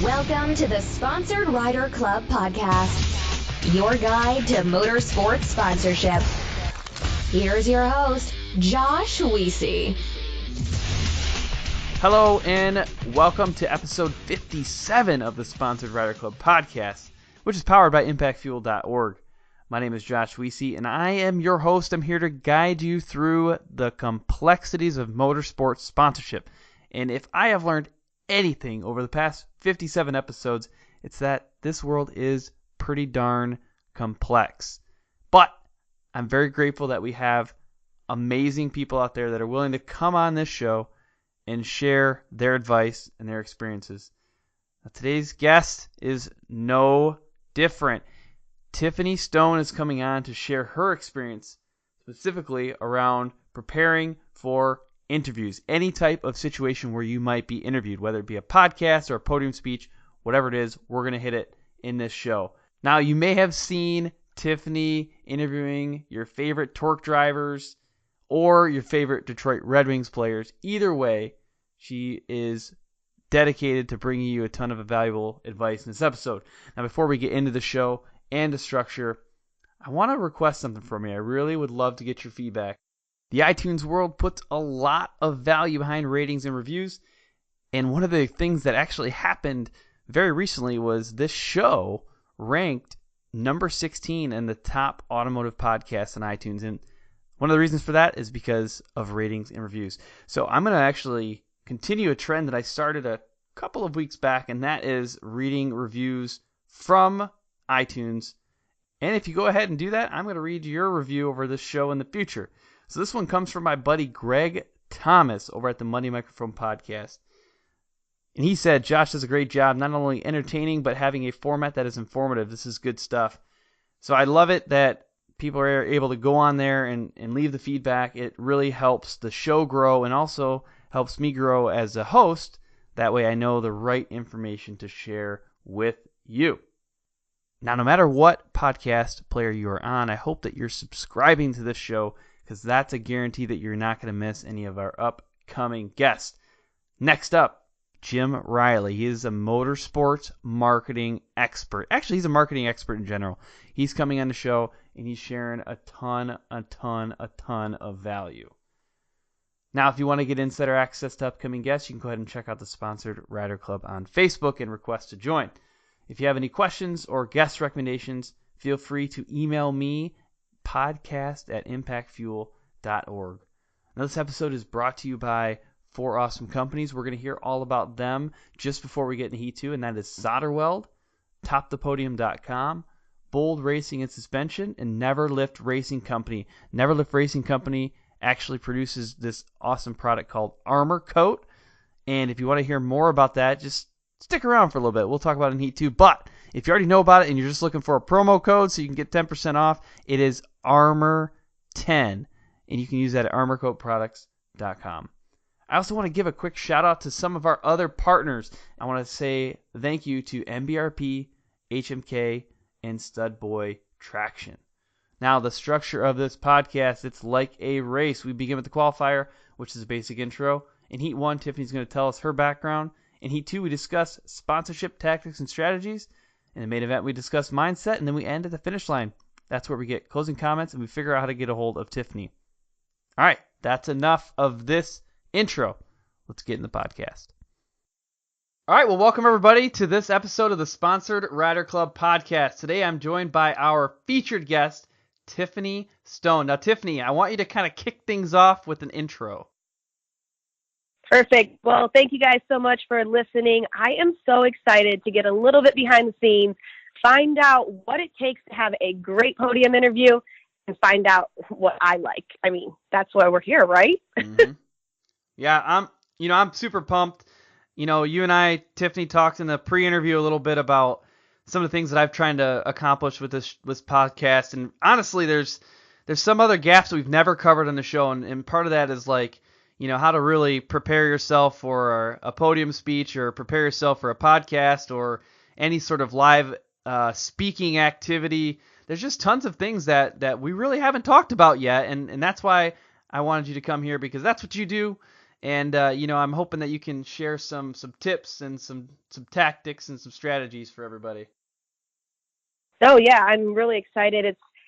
Welcome to the Sponsored Rider Club podcast, your guide to motorsports sponsorship. Here's your host, Josh Weesey. Hello and welcome to episode 57 of the Sponsored Rider Club podcast, which is powered by ImpactFuel.org. My name is Josh Weesey, and I am your host. I'm here to guide you through the complexities of motorsports sponsorship. And if I have learned anything over the past 57 episodes, it's that this world is pretty darn complex. But I'm very grateful that we have amazing people out there that are willing to come on this show and share their advice and their experiences. Now, today's guest is no different. Tiffany Stone is coming on to share her experience specifically around preparing for interviews. Any type of situation where you might be interviewed, whether it be a podcast or a podium speech, whatever it is, we're going to hit it in this show. Now, you may have seen Tiffany interviewing your favorite torque drivers or your favorite Detroit Red Wings players. Either way, she is dedicated to bringing you a ton of valuable advice in this episode. Now, before we get into the show and the structure, I want to request something from you. I really would love to get your feedback. The iTunes world puts a lot of value behind ratings and reviews, and one of the things that actually happened very recently was this show ranked number 16 in the top automotive podcasts on iTunes, and one of the reasons for that is because of ratings and reviews. So I'm going to actually continue a trend that I started a couple of weeks back, and that is reading reviews from iTunes. And if you go ahead and do that, I'm going to read your review over this show in the future. So this one comes from my buddy Greg Thomas over at the Monday Microphone Podcast. And he said, Josh does a great job not only entertaining, but having a format that is informative. This is good stuff. So I love it that people are able to go on there and leave the feedback. It really helps the show grow and also helps me grow as a host. That way I know the right information to share with you. Now, no matter what podcast player you are on, I hope that you're subscribing to this show because that's a guarantee that you're not going to miss any of our upcoming guests. Next up, Jim Riley. He is a motorsports marketing expert. Actually, he's a marketing expert in general. He's coming on the show, and he's sharing a ton of value. Now, if you want to get insider access to upcoming guests, you can go ahead and check out the Sponsored Rider Club on Facebook and request to join. If you have any questions or guest recommendations, feel free to email me, podcast@impactfuel.org. Now, this episode is brought to you by 4 awesome companies. We're going to hear all about them just before we get into Heat 2, and that is SolderWeld, TopThePodium.com, Bold Racing and Suspension, and Never Lift Racing Company. Never Lift Racing Company actually produces this awesome product called Armor Kote, and if you want to hear more about that, just stick around for a little bit. We'll talk about it in Heat 2, but if you already know about it and you're just looking for a promo code so you can get 10% off, it is Armor10, and you can use that at armorcoatproducts.com. I also want to give a quick shout out to some of our other partners. I want to say thank you to MBRP, HMK, and Studboy Traction. Now, the structure of this podcast, it's like a race. We begin with the qualifier, which is a basic intro. In Heat 1, Tiffany's going to tell us her background. In Heat 2, we discuss sponsorship tactics and strategies. In the main event, we discuss mindset, and then we end at the finish line. That's where we get closing comments, and we figure out how to get a hold of Tiffany. All right, that's enough of this intro. Let's get in the podcast. All right, well, welcome everybody to this episode of the Sponsored Rider Club podcast. Today, I'm joined by our featured guest, Tiffany Stone. Now, Tiffany, I want you to kind of kick things off with an intro. Perfect. Well, thank you guys so much for listening. I am so excited to get a little bit behind the scenes, find out what it takes to have a great podium interview, and find out what I like. I mean, that's why we're here, right? Mm-hmm. Yeah, I'm super pumped. You know, you and I, Tiffany, talked in the pre-interview a little bit about some of the things that I've tried to accomplish with this podcast, and honestly, there's some other gaps that we've never covered on the show, and part of that is like, you know, how to really prepare yourself for a podium speech or prepare yourself for a podcast or any sort of live speaking activity. There's just tons of things that we really haven't talked about yet, and that's why I wanted you to come here, because that's what you do, And I'm hoping that you can share some tips and some tactics and some strategies for everybody. Oh yeah, I'm really excited.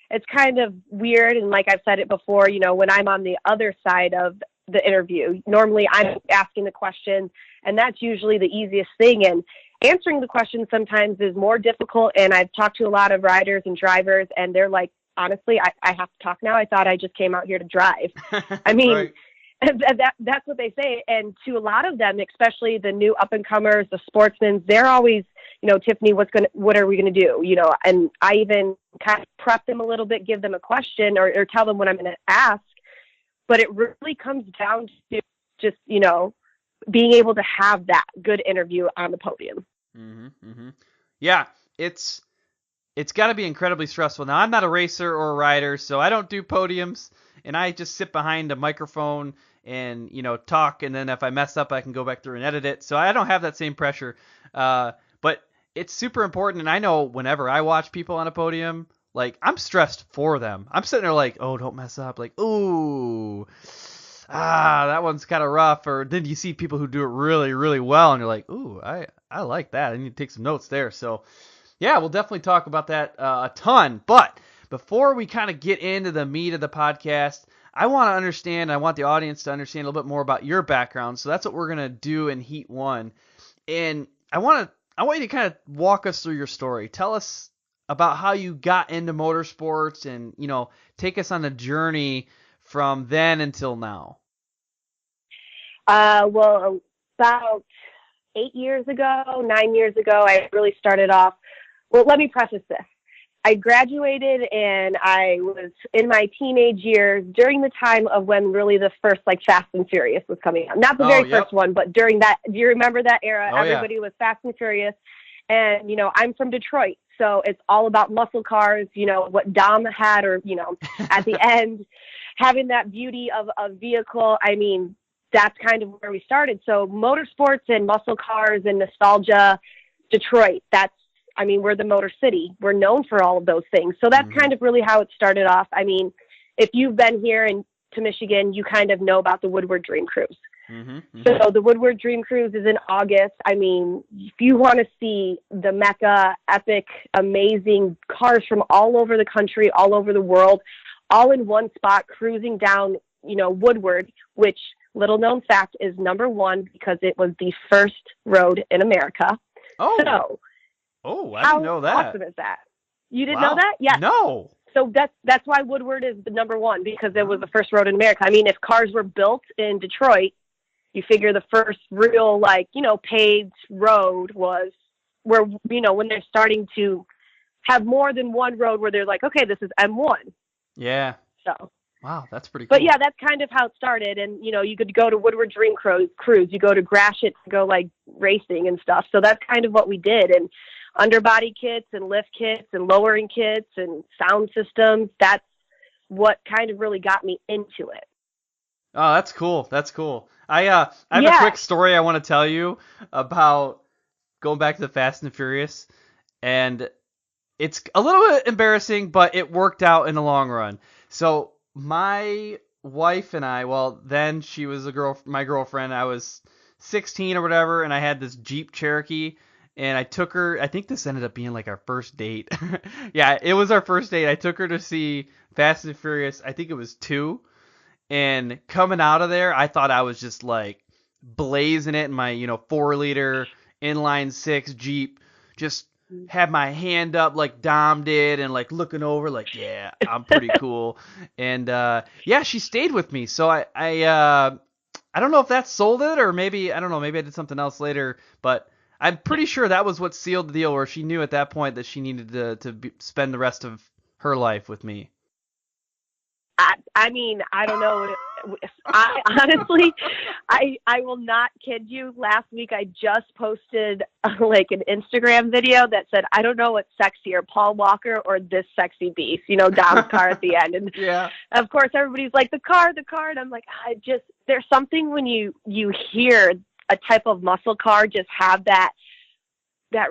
It's kind of weird, and like I've said it before, when I'm on the other side of the interview, normally I'm asking the question, and that's usually the easiest thing. And answering the question sometimes is more difficult. And I've talked to a lot of riders and drivers, and they're like, honestly, I have to talk now. I thought I just came out here to drive. I mean, right. that's what they say. And to a lot of them, especially the new up and comers, the sportsmen, they're always, Tiffany, what are we going to do? And I even kind of prep them a little bit, give them a question or tell them what I'm going to ask. But it really comes down to just, being able to have that good interview on the podium. Mm-hmm, mm-hmm. Yeah, it's got to be incredibly stressful. Now, I'm not a racer or a rider, so I don't do podiums, and I just sit behind a microphone and, talk, and then if I mess up, I can go back through and edit it. So I don't have that same pressure. But it's super important, and I know whenever I watch people on a podium, like, I'm stressed for them. I'm sitting there like, oh, don't mess up. Like, ooh, that one's kind of rough. Or then you see people who do it really, really well, and you're like, ooh, I like that. I need to take some notes there. So, yeah, we'll definitely talk about that a ton. But before we kind of get into the meat of the podcast, I want to understand, I want the audience to understand a little bit more about your background. So that's what we're going to do in Heat 1. And I want you to kind of walk us through your story. Tell us about how you got into motorsports and, take us on a journey from then until now. Well, about 9 years ago, I really started off. Well, let me preface this. I graduated and I was in my teenage years during the time of when really the first Fast and Furious was coming out. Not the very first one, but during that, do you remember that era? Everybody was Fast and Furious. And, I'm from Detroit, so it's all about muscle cars, what Dom had, or, at the end, having that beauty of a vehicle. I mean, that's kind of where we started. So motorsports and muscle cars and nostalgia, Detroit, we're the Motor City. We're known for all of those things. So that's kind of really how it started off. I mean, if you've been here to Michigan, you kind of know about the Woodward Dream Cruise. Mm-hmm, mm-hmm. So the Woodward Dream Cruise is in August. I mean, if you want to see the Mecca, epic, amazing cars from all over the country, all over the world, all in one spot, cruising down, Woodward, which, little known fact, is number one because it was the first road in America. Oh, so, I didn't know that. How awesome is that? You didn't know that? Yeah. No. So that's why Woodward is the number one, because it was the first road in America. I mean, if cars were built in Detroit, you figure the first real, paved road was where, when they're starting to have more than one road where they're like, okay, this is M1. Yeah. So. Wow, that's pretty cool. But yeah, that's kind of how it started. And, you could go to Woodward Dream Cruise. You go to Gratiot to go racing and stuff. So that's kind of what we did. And underbody kits and lift kits and lowering kits and sound systems. That's what kind of really got me into it. Oh, that's cool. That's cool. I have a quick story I want to tell you about going back to the Fast and Furious. And it's a little bit embarrassing, but it worked out in the long run. So my wife and I, well, then she was my girlfriend. I was 16 or whatever, and I had this Jeep Cherokee, and I took her. I think this ended up being our first date. Yeah, it was our first date. I took her to see Fast and Furious. I think it was 2. And coming out of there, I thought I was just blazing it in my 4-liter inline 6 Jeep. Just had my hand up like Dom did and looking over yeah, I'm pretty cool. And yeah, she stayed with me. So I don't know if that sold it, or maybe I did something else later, but I'm pretty sure that was what sealed the deal, where she knew at that point that she needed to spend the rest of her life with me. I mean, I don't know. I honestly, I will not kid you. Last week, I just posted an Instagram video that said, I don't know what's sexier, Paul Walker or this sexy beast, Dom's car at the end. And yeah, of course, everybody's like, the car. And I'm like, there's something when you hear a type of muscle car just have that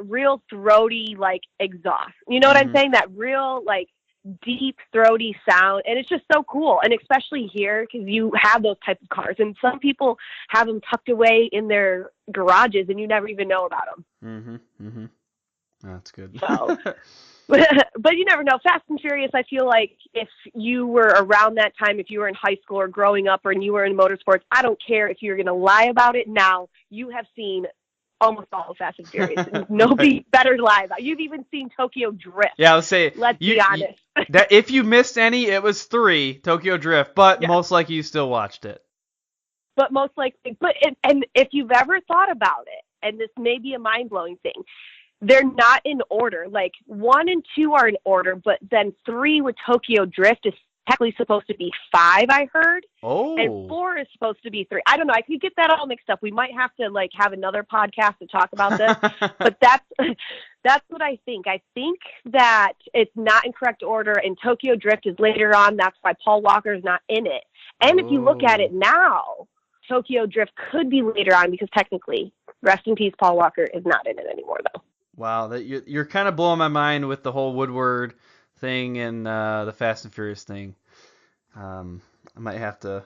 real throaty, exhaust. You know what I'm saying? That real, deep, throaty sound, and it's just so cool. And especially here, because you have those types of cars, and some people have them tucked away in their garages, and you never even know about them. That's good. So, but you never know. Fast and Furious, I feel like if you were around that time, if you were in high school or growing up, or you were in motorsports, I don't care if you're going to lie about it now. You have seen almost all of Fast and Furious. Nobody better lie about it. You've even seen Tokyo Drift. Yeah, I would say. Let's be honest. That if you missed any, it was 3, Tokyo Drift, but most likely you still watched it. But most likely, and if you've ever thought about it, and this may be a mind-blowing thing, they're not in order. Like 1 and 2 are in order, but then 3 with Tokyo Drift is technically supposed to be 5, I heard. Oh. And 4 is supposed to be 3. I don't know. I could get that all mixed up. We might have to have another podcast to talk about this. But that's what I think. I think that it's not in correct order, and Tokyo Drift is later on. That's why Paul Walker is not in it. And if you look at it now, Tokyo Drift could be later on, because technically, rest in peace, Paul Walker is not in it anymore, though. Wow, you're kind of blowing my mind with the whole Woodward thing and the Fast and Furious thing. I might have to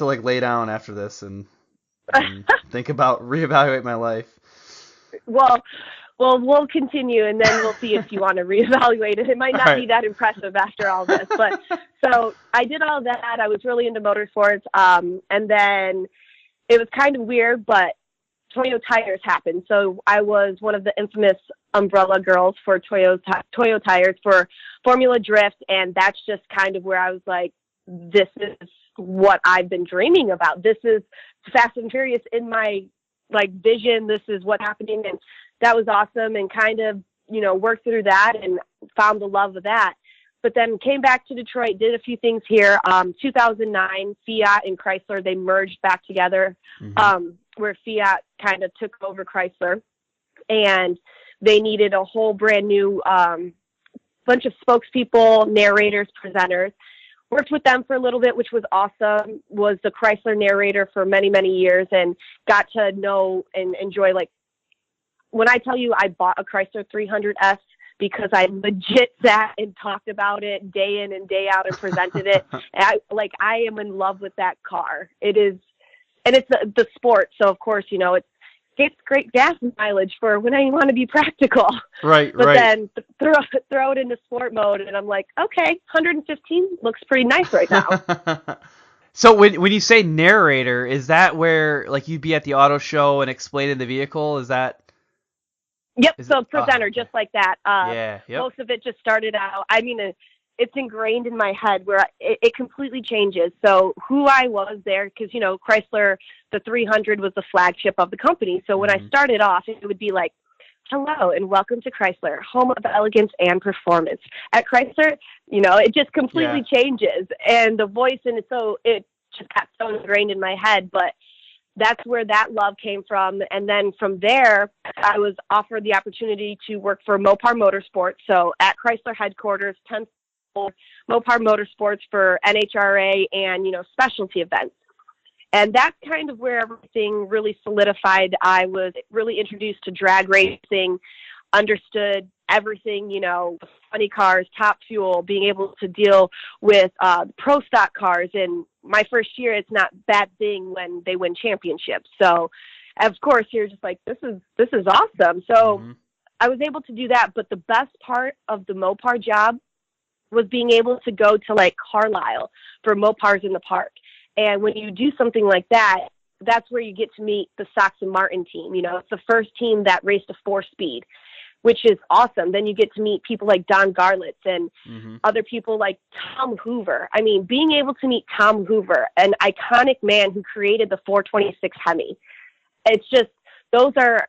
lay down after this and think about reevaluate my life. Well, we'll continue, and then we'll see if you want to reevaluate it. It might not be that impressive after all this, but so I did all that. I was really into motorsports, and then it was kind of weird, but Toyo Tires happened. So I was one of the infamous umbrella girls for Toyo Tires for Formula Drift, and that's just kind of where I was like, this is what I've been dreaming about. This is Fast and Furious in my vision. This is what's happening, and that was awesome, and kind of, worked through that and found the love of that. But then came back to Detroit, did a few things here. 2009, Fiat and Chrysler, they merged back together, where Fiat kind of took over Chrysler, and they needed a whole brand new bunch of spokespeople, narrators, presenters. Worked with them for a little bit, which was awesome. Was the Chrysler narrator for many, many years, and got to know and enjoy, when I tell you I bought a Chrysler 300S, because I legit sat and talked about it day in and day out and presented it. And I am in love with that car. It is, and it's the sport. So of course, it gets great gas mileage for when I want to be practical. Right. But then throw it into sport mode, and I'm like, okay, 115 looks pretty nice right now. So when you say narrator, is that where you'd be at the auto show and explaining the vehicle? Is that? Yep. So presenter, just like that. Yep. Most of it just started out. I mean, it's ingrained in my head where it completely changes. So who I was there, because, Chrysler, the 300 was the flagship of the company. So when I started off, it would be like, hello and welcome to Chrysler, home of elegance and performance. At Chrysler, it just completely changes. And the voice, and it just got so ingrained in my head. But that's where that love came from. And then from there, I was offered the opportunity to work for Mopar Motorsports. So at Chrysler headquarters, 10th Mopar Motorsports for NHRA and, specialty events. And that's kind of where everything really solidified. I was really introduced to drag racing, understood everything, funny cars, top fuel, being able to deal with pro stock cars. And my first year, it's not a bad thing when they win championships. So, of course, you're just like, this is awesome. So I was able to do that. But the best part of the Mopar job was being able to go to Carlisle for Mopars in the Park. And when you do something like that, that's where you get to meet the Sox and Martin team. It's the first team that raced a 4-speed, which is awesome. Then you get to meet people like Don Garlitz and other people like Tom Hoover. I mean, being able to meet Tom Hoover, an iconic man who created the 426 Hemi. It's just, those are,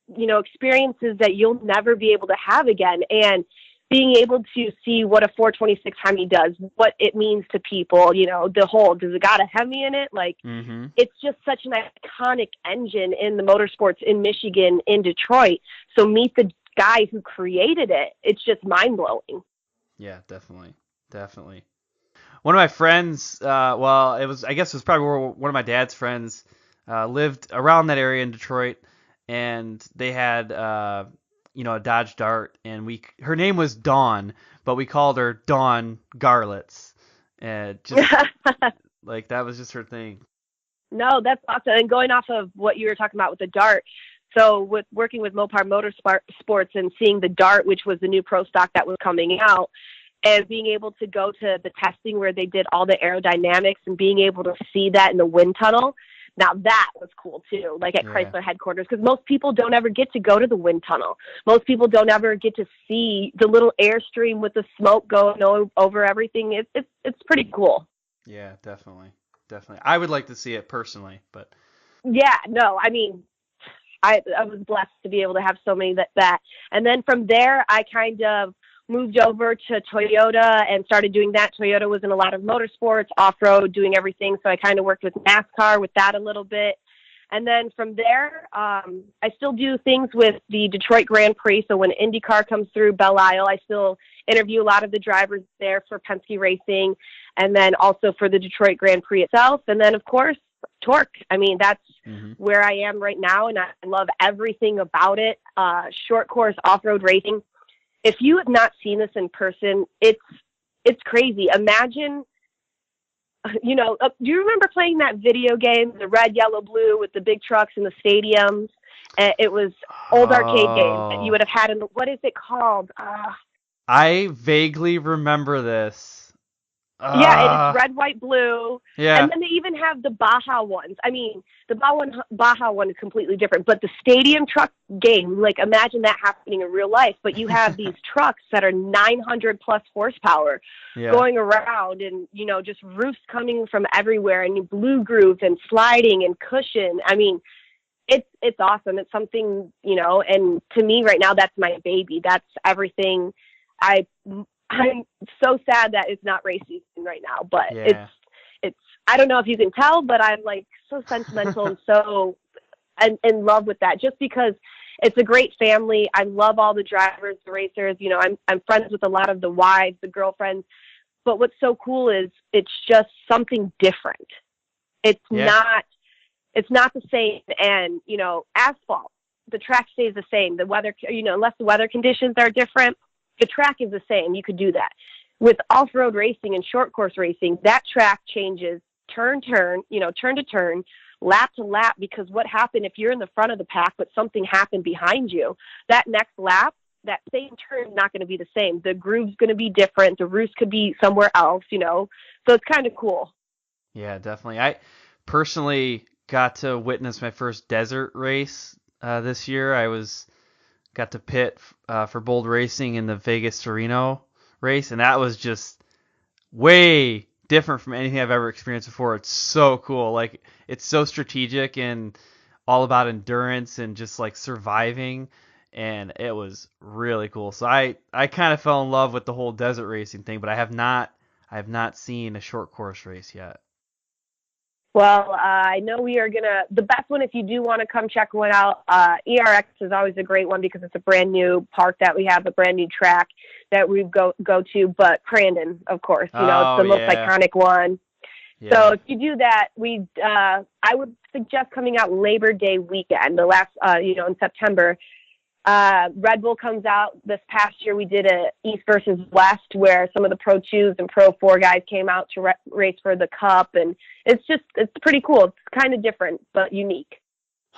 experiences that you'll never be able to have again. And being able to see what a 426 Hemi does, what it means to people, the whole, does it got a Hemi in it? It's just such an iconic engine in the motorsports in Michigan, in Detroit. So meet the guy who created it. It's just mind blowing. Yeah, definitely. One of my friends, it was probably one of my dad's friends, lived around that area in Detroit, and they had a Dodge Dart, and her name was Dawn, but we called her Dawn Garlitz. And just like that was just her thing. No, that's awesome. And going off of what you were talking about with the Dart, so with working with Mopar Motorsports and seeing the Dart, which was the new pro stock that was coming out, and being able to go to the testing where they did all the aerodynamics and being able to see that in the wind tunnel. Now that was cool too, like at Chrysler headquarters, because most people don't ever get to go to the wind tunnel. Most people don't ever get to see the little airstream with the smoke going over everything. It's pretty cool. Yeah, definitely. I would like to see it personally, but. Yeah, no, I mean, I was blessed to be able to have so many that. And then from there, I kind of moved over to Toyota and started doing that. Toyota was in a lot of motorsports, off-road, doing everything. So I kind of worked with NASCAR with that a little bit. And then from there, I still do things with the Detroit Grand Prix. So when IndyCar comes through Belle Isle, I still interview a lot of the drivers there for Penske Racing, and then also for the Detroit Grand Prix itself. And then, of course, Torque. I mean, that's where I am right now, and I love everything about it. Short course off-road racing. If you have not seen this in person, it's crazy. Imagine, do you remember playing that video game, the red, yellow, blue, with the big trucks in the stadiums? It was old arcade games that you would have had in what is it called? I vaguely remember this. Yeah, it's red, white, blue. Yeah. And then they even have the Baja ones. I mean, the Baja one is completely different, but the stadium truck game, like imagine that happening in real life, but you have these trucks that are 900 plus horsepower going around and, just roofs coming from everywhere and blue groove and sliding and cushion. I mean, it's awesome. It's something, and to me right now, that's my baby. That's everything. I'm so sad that it's not race season right now, but it's, I don't know if you can tell, but I'm like so sentimental and so in love with that just because it's a great family. I love all the drivers, the racers, I'm friends with a lot of the wives, the girlfriends, but what's so cool is it's just something different. It's not the same. And, asphalt, the track stays the same. The weather, unless the weather conditions are different, the track is the same. You could do that. With off-road racing and short course racing, that track changes turn to turn, lap to lap, because what happened if you're in the front of the pack, but something happened behind you, that next lap, that same turn is not going to be the same. The groove's going to be different. The roost could be somewhere else, so it's kind of cool. Yeah, definitely. I personally got to witness my first desert race this year. Got to pit for Bold Racing in the Vegas to Reno race, and that was just way different from anything I've ever experienced before. It's so cool. Like, it's so strategic and all about endurance and just like surviving, and it was really cool. So I kind of fell in love with the whole desert racing thing, but I have not seen a short course race yet. Well, I know we are the best one, if you do want to come check one out, ERX is always a great one because it's a brand new park that we have, a brand new track that we go to, but Crandon, of course, it's the most iconic one. Yeah. So if you do that, I would suggest coming out Labor Day weekend, the last, in September. Red Bull comes out this past year. We did a East versus West where some of the Pro 2s and Pro 4 guys came out to race for the Cup, and it's pretty cool. It's kind of different but unique.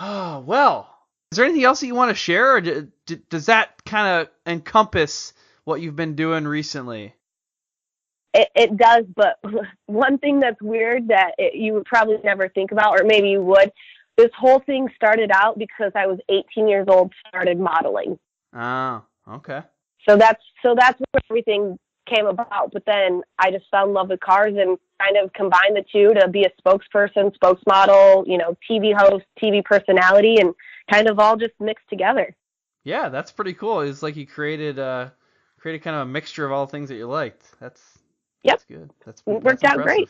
Oh, well, is there anything else that you want to share, or does that kind of encompass what you've been doing recently? It does, but one thing that's weird that you would probably never think about, or maybe you would, this whole thing started out because I was 18 years old, started modeling. Oh, okay. So that's where everything came about. But then I just fell in love with cars and kind of combined the two to be a spokesperson, spokesmodel, TV host, TV personality, and kind of all just mixed together. Yeah, that's pretty cool. It's like you created kind of a mixture of all things that you liked. That's good. That's worked out great.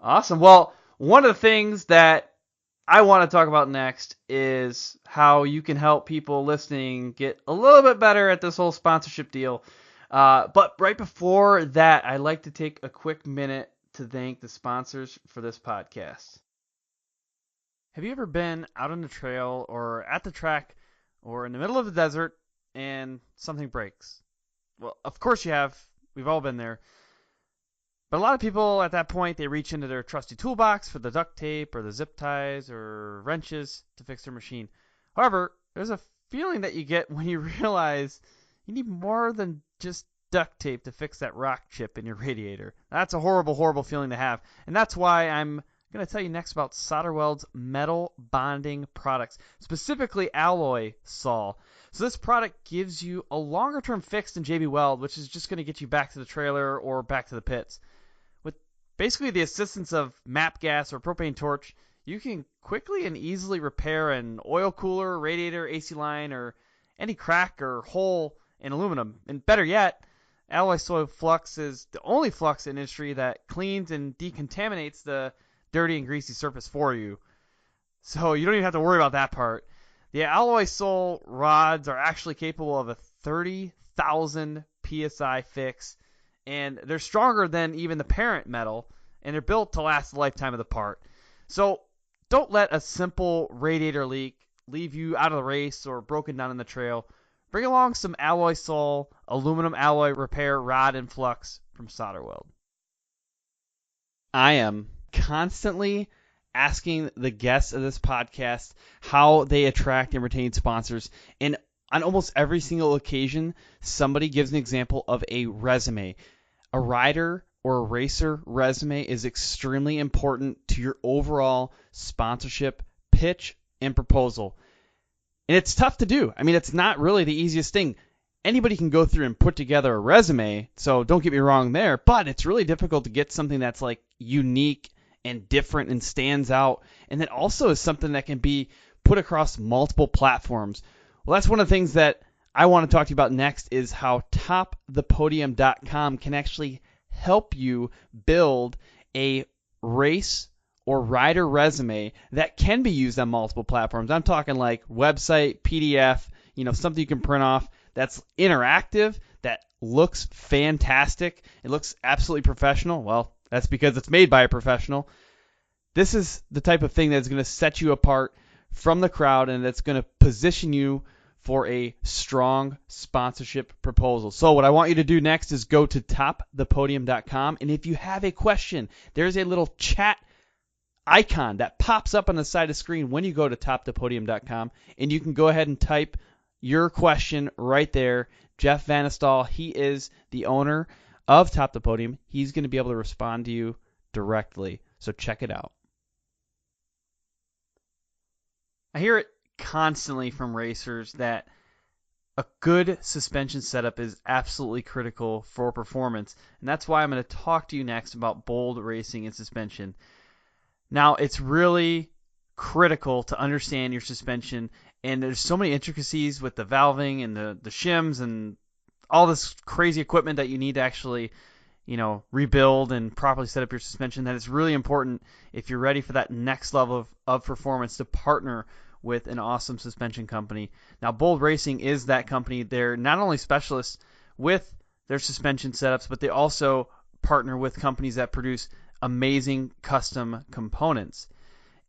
Awesome. Well, one of the things that I want to talk about next is how you can help people listening get a little bit better at this whole sponsorship deal. But right before that, I'd like to take a quick minute to thank the sponsors for this podcast. Have you ever been out on the trail or at the track or in the middle of the desert and something breaks. Well, of course you have. We've all been there. But a lot of people at that point, they reach into their trusty toolbox for the duct tape or the zip ties or wrenches to fix their machine. However, there's a feeling that you get when you realize you need more than just duct tape to fix that rock chip in your radiator. That's a horrible, horrible feeling to have. And that's why I'm going to tell you next about SolderWeld's metal bonding products, specifically alloy sol. So this product gives you a longer term fix than JB Weld, which is just going to get you back to the trailer or back to the pits. With basically the assistance of MAP gas or propane torch, you can quickly and easily repair an oil cooler, radiator, AC line, or any crack or hole in aluminum. And better yet, alloy sol flux is the only flux in industry that cleans and decontaminates the dirty and greasy surface for you. So you don't even have to worry about that part. The alloy sol rods are actually capable of a 30,000 psi fix, and they're stronger than even the parent metal, and they're built to last the lifetime of the part. So don't let a simple radiator leak leave you out of the race or broken down in the trail. Bring along some alloy sol aluminum alloy repair rod and flux from SolderWeld. I am constantly asking the guests of this podcast how they attract and retain sponsors. And on almost every single occasion, somebody gives an example of a resume. A rider or a racer resume is extremely important to your overall sponsorship pitch and proposal. And it's tough to do. I mean, it's not really the easiest thing. Anybody can go through and put together a resume, so don't get me wrong there, but it's really difficult to get something that's like unique and different and stands out, and that also is something that can be put across multiple platforms. Well, that's one of the things that I want to talk to you about next, is how topthepodium.com can actually help you build a race or rider resume that can be used on multiple platforms. I'm talking like website, PDF, something you can print off that's interactive, that looks fantastic. It looks absolutely professional. Well, that's because it's made by a professional. This is the type of thing that's going to set you apart from the crowd, and that's going to position you for a strong sponsorship proposal. So what I want you to do next is go to topthepodium.com, and if you have a question, there's a little chat icon that pops up on the side of the screen when you go to topthepodium.com, and you can go ahead and type your question right there. Jeff Vanestal, he is the owner of Top the Podium. He's going to be able to respond to you directly. So check it out. I hear it constantly from racers that a good suspension setup is absolutely critical for performance. And that's why I'm going to talk to you next about bold racing and suspension. Now, it's really critical to understand your suspension, and there's so many intricacies with the valving and the shims and all this crazy equipment that you need to actually, rebuild and properly set up your suspension, that it's really important, if you're ready for that next level of performance, to partner with an awesome suspension company. Now, Bold Racing is that company. They're not only specialists with their suspension setups, but they also partner with companies that produce amazing custom components.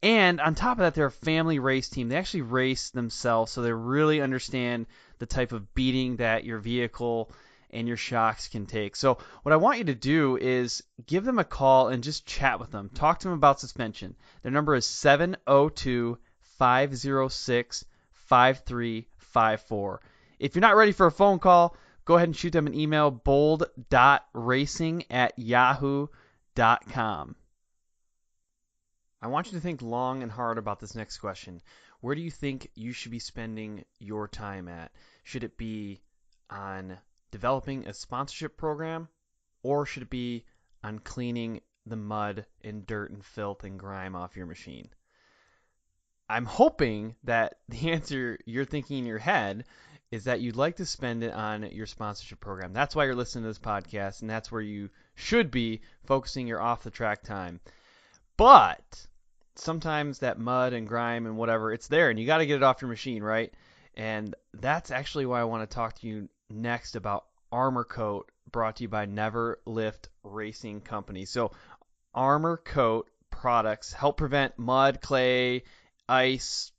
And on top of that, they're a family race team. They actually race themselves, so they really understand the type of beating that your vehicle and your shocks can take. So what I want you to do is give them a call and just chat with them. Talk to them about suspension. Their number is 702-506-5354. If you're not ready for a phone call, go ahead and shoot them an email, bold.racing@yahoo.com. I want you to think long and hard about this next question. Where do you think you should be spending your time at? Should it be on developing a sponsorship program, or should it be on cleaning the mud and dirt and filth and grime off your machine? I'm hoping that the answer you're thinking in your head is that you'd like to spend it on your sponsorship program. That's why you're listening to this podcast, and that's where you should be focusing your off-the-track time. But sometimes that mud and grime and whatever, it's there, and you got to get it off your machine, right? And that's actually why I want to talk to you next about Armor Kote, brought to you by Never Lift Racing Company. So Armor Kote products help prevent mud, clay, ice,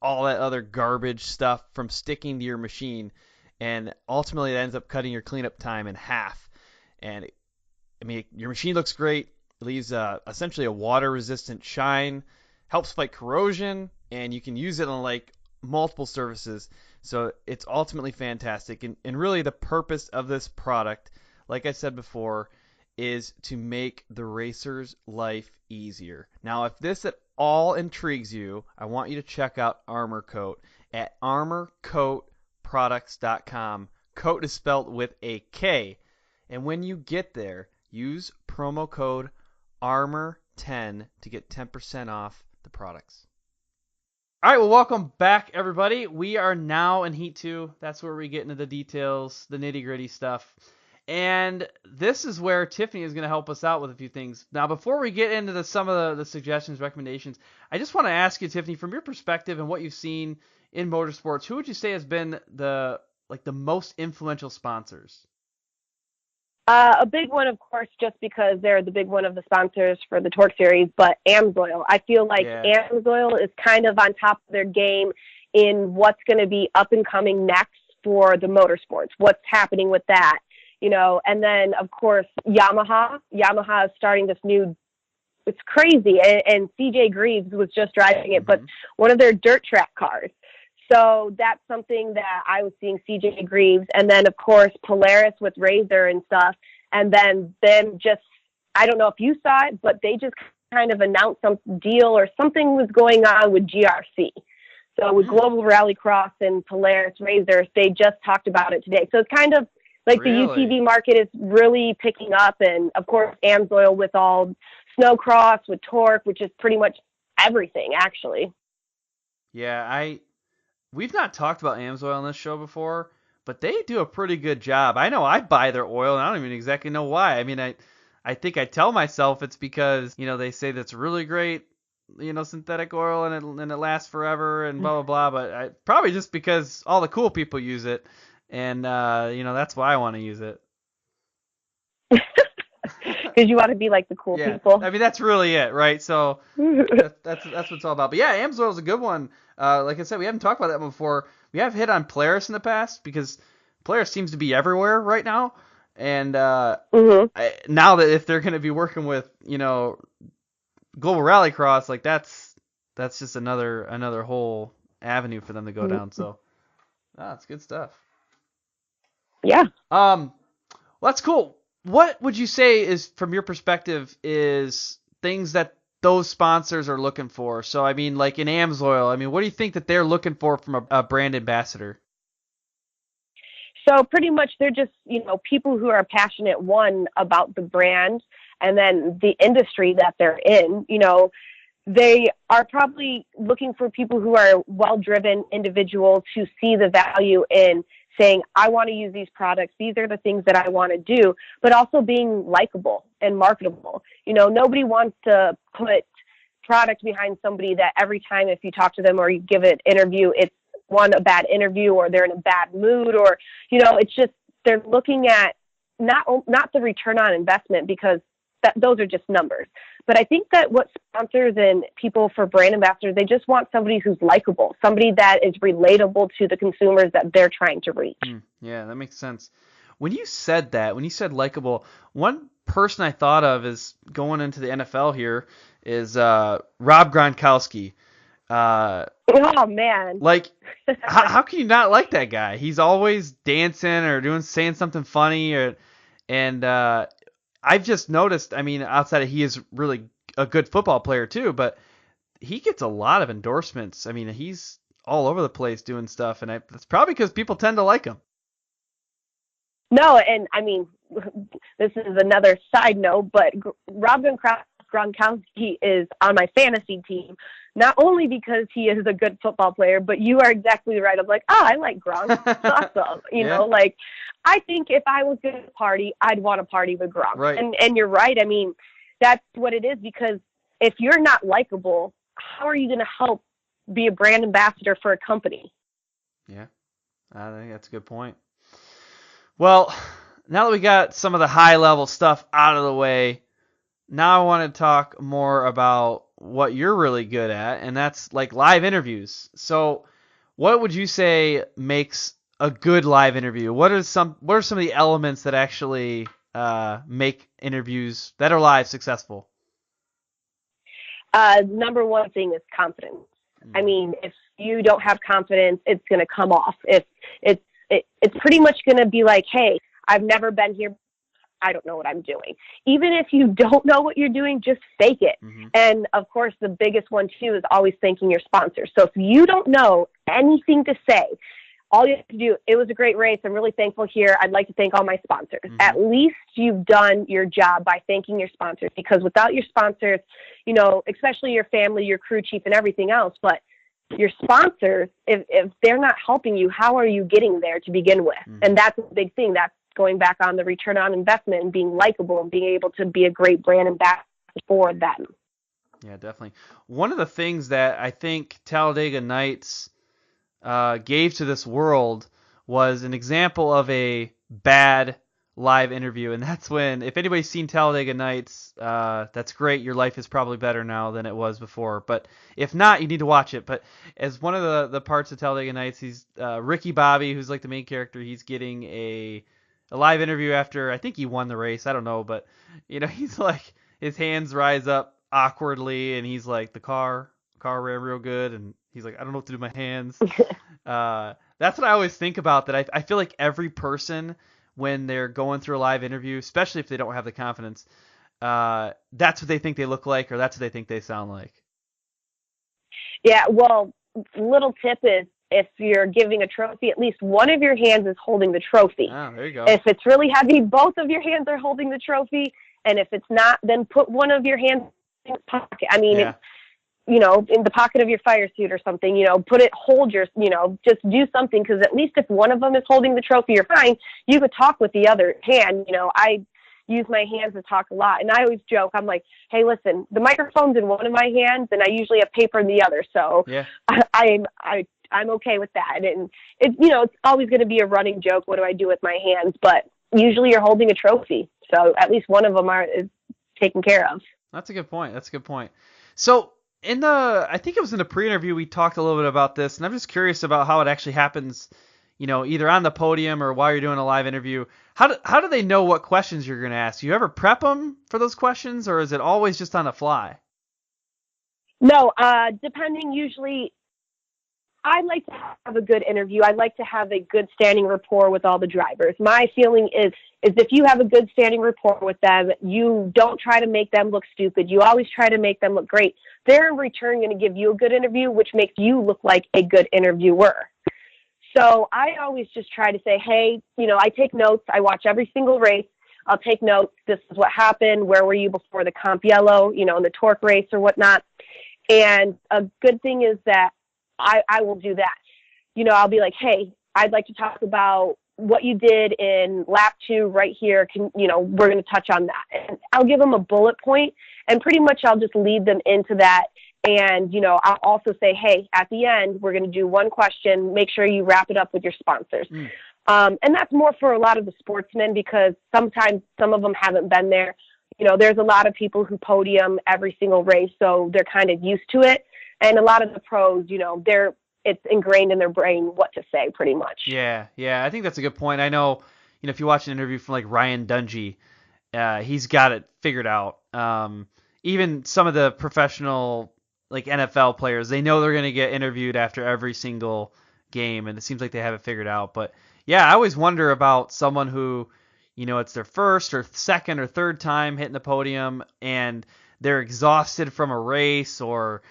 all that other garbage stuff from sticking to your machine, and ultimately it ends up cutting your cleanup time in half. And I mean, your machine looks great. It leaves essentially a water-resistant shine, helps fight corrosion, and you can use it on like multiple surfaces. So it's ultimately fantastic. And really the purpose of this product, like I said before, is to make the racer's life easier. Now, if this at all intrigues you, I want you to check out Armor Kote at armorcoatproducts.com. Kote is spelled with a K. And when you get there, use promo code ARMOR10 to get 10% off the products. All right, well, welcome back, everybody. We are now in Heat 2. That's where we get into the details, the nitty-gritty stuff. And this is where Tiffany is going to help us out with a few things. Now, before we get into some of the suggestions, recommendations, I just want to ask you, Tiffany, from your perspective and what you've seen in motorsports, who would you say has been the most influential sponsors? A big one, of course, just because they're the big one of the sponsors for the Torque Series, but AMSOIL. I feel like AMSOIL is kind of on top of their game in what's going to be up and coming next for the motorsports, what's happening with that. You know, and then, of course, Yamaha. Yamaha is starting this new, it's crazy. And CJ Greaves was just driving it, but one of their dirt track cars. So that's something that I was seeing CJ Greaves. And then, of course, Polaris with Razor and stuff. And then just, I don't know if you saw it, but they just kind of announced some deal or something was going on with GRC. So with Global Rallycross and Polaris Razor, they just talked about it today. So it's kind of, like the UTV market is really picking up, and of course AMSOIL with all snowcross, with Torque, which is pretty much everything actually. Yeah, we've not talked about AMSOIL on this show before, but they do a pretty good job. I know I buy their oil, and I don't even exactly know why. I mean, I think I tell myself it's because, you know, they say that's really great, you know, synthetic oil and it lasts forever and blah blah blah. But probably just because all the cool people use it. And, you know, that's why I want to use it. Because you want to be like the cool people. I mean, that's really it, right? So that's what it's all about. But, yeah, AMSOIL is a good one. Like I said, we haven't talked about that before. We have hit on Polaris in the past because Polaris seems to be everywhere right now. And now that if they're going to be working with, you know, Global Rallycross, like that's just another whole avenue for them to go down. So it's good stuff. Yeah. Well, that's cool. What would you say is, from your perspective, is things that those sponsors are looking for? So, I mean, like in AMSOIL, I mean, what do you think that they're looking for from a brand ambassador? So pretty much they're just, you know, people who are passionate, one, about the brand and then the industry that they're in. You know, they are probably looking for people who are well-driven individuals who see the value in saying, I want to use these products. These are the things that I want to do, but also being likable and marketable. You know, nobody wants to put product behind somebody that every time if you talk to them or you give an interview, it's a bad interview or they're in a bad mood or, you know, it's just, they're looking at not the return on investment because those are just numbers. But I think that what sponsors and people for brand ambassadors, they just want somebody who's likable, somebody that is relatable to the consumers that they're trying to reach. Yeah, that makes sense. When you said likable, one person I thought of is going into the NFL here is Rob Gronkowski. Oh man! Like, how can you not like that guy? He's always dancing or saying something funny, and I've just noticed. I mean, outside of he is really a good football player too, but he gets a lot of endorsements. I mean, he's all over the place doing stuff, and that's probably because people tend to like him. No, and I mean, this is another side note, but Rob Gronkowski is on my fantasy team, not only because he is a good football player, but you are exactly right. I'm like, I like Gronk. That's awesome. You know, like, I think if I was going to party, I'd want to party with Gronk. Right. And you're right. I mean, that's what it is, because if you're not likable, how are you going to help be a brand ambassador for a company? Yeah, I think that's a good point. Well, now that we got some of the high-level stuff out of the way, now I want to talk more about what you're really good at, and that's like live interviews. So what would you say makes a good live interview? What are some of the elements that actually make interviews that are live successful? Number one thing is confidence. I mean, if you don't have confidence, it's going to come off. If it's pretty much going to be like, hey, I've never been here. I don't know what I'm doing. Even if you don't know what you're doing, just fake it. Mm-hmm. And of course, the biggest one too is always thanking your sponsors. So if you don't know anything to say, all you have to do, it was a great race. I'm really thankful here. I'd like to thank all my sponsors. Mm-hmm. At least you've done your job by thanking your sponsors, because without your sponsors, you know, especially your family, your crew chief and everything else, but your sponsors, if they're not helping you, how are you getting there to begin with? Mm-hmm. And that's a big thing. That's going back on the return on investment and being likable and being able to be a great brand ambassador for them. Yeah, definitely. One of the things that I think Talladega Nights gave to this world was an example of a bad live interview, and that's when, if anybody's seen Talladega Nights, that's great. Your life is probably better now than it was before, but if not, you need to watch it. But as one of the parts of Talladega Nights, he's Ricky Bobby, who's like the main character. He's getting a live interview after, I think he won the race, I don't know, but you know, he's like, his hands rise up awkwardly, and he's like, the car ran real good, and he's like, I don't know what to do with my hands. That's what I always think about, that I feel like every person, when they're going through a live interview, especially if they don't have the confidence, that's what they think they look like, or that's what they think they sound like. Yeah, well, little tip is, if you're giving a trophy, at least one of your hands is holding the trophy. Oh, there you go. If it's really heavy, both of your hands are holding the trophy. And if it's not, then put one of your hands in the pocket. I mean, yeah. You know, in the pocket of your fire suit or something, you know, just do something, because at least if one of them is holding the trophy, you're fine. You could talk with the other hand. You know, I use my hands to talk a lot, and I always joke, I'm like, hey, listen, the microphone's in one of my hands, and I usually have paper in the other, so yeah. I'm okay with that. And it's, you know, it's always going to be a running joke, what do I do with my hands? But usually you're holding a trophy, so at least one of them is taken care of. That's a good point. So I think it was in the pre-interview, we talked a little bit about this, and I'm just curious about how it actually happens, you know, either on the podium or while you're doing a live interview. How do they know what questions you're going to ask? Do you ever prep them for those questions, or is it always just on the fly? No, depending. Usually I like to have a good interview. I like to have a good standing rapport with all the drivers. My feeling is if you have a good standing rapport with them, you don't try to make them look stupid. You always try to make them look great. They're in return going to give you a good interview, which makes you look like a good interviewer. So I always just try to say, hey, you know, I take notes. I watch every single race. I'll take notes. This is what happened. Where were you before the comp yellow, you know, in the torque race or whatnot. And a good thing is that I will do that. You know, I'll be like, hey, I'd like to talk about what you did in lap 2 right here. We're going to touch on that. And I'll give them a bullet point, and pretty much I'll just lead them into that. And, you know, I'll also say, hey, at the end, we're going to do one question. Make sure you wrap it up with your sponsors. And that's more for a lot of the sportsmen, because sometimes some of them haven't been there. You know, there's a lot of people who podium every single race, so they're kind of used to it. And a lot of the pros, you know, it's ingrained in their brain what to say, pretty much. Yeah, I think that's a good point. I know, you know, if you watch an interview from like Ryan Dungey, he's got it figured out. Even some of the professional, like NFL players, they know they're going to get interviewed after every single game, and it seems like they have it figured out. But yeah, I always wonder about someone who, you know, it's their first or second or third time hitting the podium, and they're exhausted from a race, or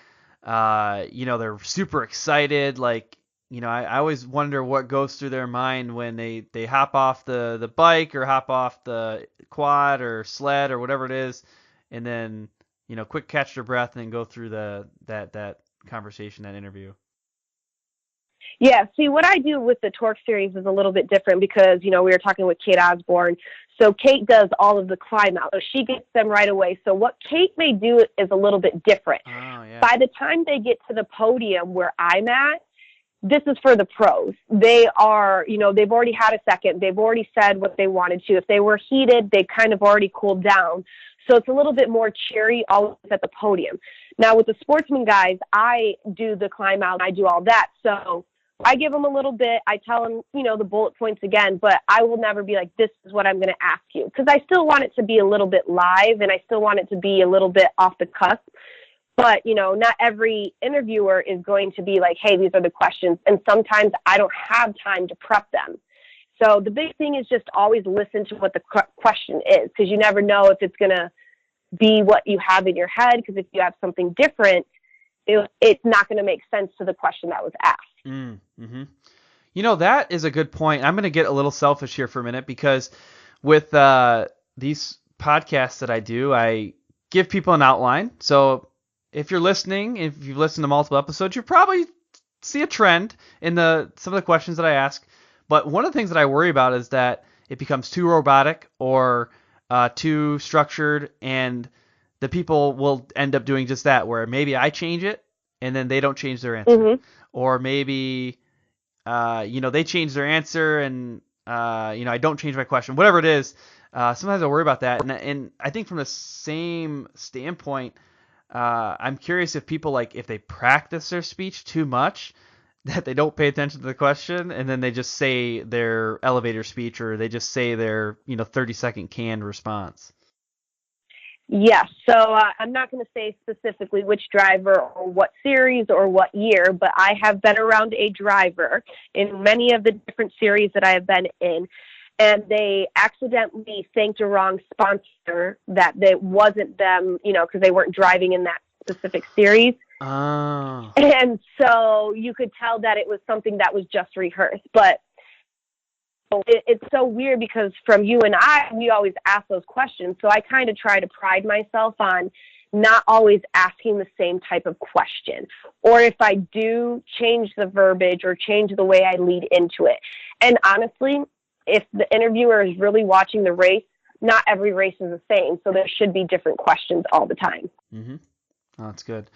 you know, they're super excited. Like, you know, I always wonder what goes through their mind when they hop off the bike or hop off the quad or sled or whatever it is, and then, you know, quick catch their breath and then go through that conversation, that interview. Yeah, see, what I do with the Torque Series is a little bit different, because, you know, we were talking with Kate Osborne. So Kate does all of the climb out. So she gets them right away. So what Kate may do is a little bit different. Oh, yeah. By the time they get to the podium where I'm at, this is for the pros. They are, you know, they've already had a second. They've already said what they wanted to. If they were heated, they kind of already cooled down. So it's a little bit more cheery always at the podium. Now with the sportsman guys, I do the climb out, I do all that. So I give them a little bit, I tell them, the bullet points again, but I will never be like, this is what I'm going to ask you. Because I still want it to be a little bit live, and I still want it to be a little bit off the cusp. But, not every interviewer is going to be like, hey, these are the questions. And sometimes I don't have time to prep them. So the big thing is just always listen to what the question is, because you never know if it's going to be what you have in your head. Because if you have something different, it's not going to make sense to the question that was asked. Mm-hmm. That is a good point. I'm going to get a little selfish here for a minute, because with these podcasts that I do, I give people an outline. So if you're listening, if you've listened to multiple episodes, you probably see a trend in some of the questions that I ask. But one of the things that I worry about is that it becomes too robotic or too structured, and the people will end up doing just that, where maybe I change it and then they don't change their answer. Mm-hmm. Or maybe, they change their answer and, I don't change my question, whatever it is. Sometimes I worry about that. And I think from the same standpoint, I'm curious if people, if they practice their speech too much, that they don't pay attention to the question, and then they just say their elevator speech, or they just say their 30-second canned response. Yes. So I'm not going to say specifically which driver or what series or what year, but I have been around a driver in many of the different series that I have been in, and they accidentally thanked a wrong sponsor that it wasn't them, because they weren't driving in that specific series. Oh. And so you could tell that it was something that was just rehearsed. But it's so weird, because from you and I, we always ask those questions. So I kind of try to pride myself on not always asking the same type of question. Or if I do, change the verbiage or change the way I lead into it. And honestly, if the interviewer is really watching the race, not every race is the same. So there should be different questions all the time. Mm-hmm. Oh, that's good.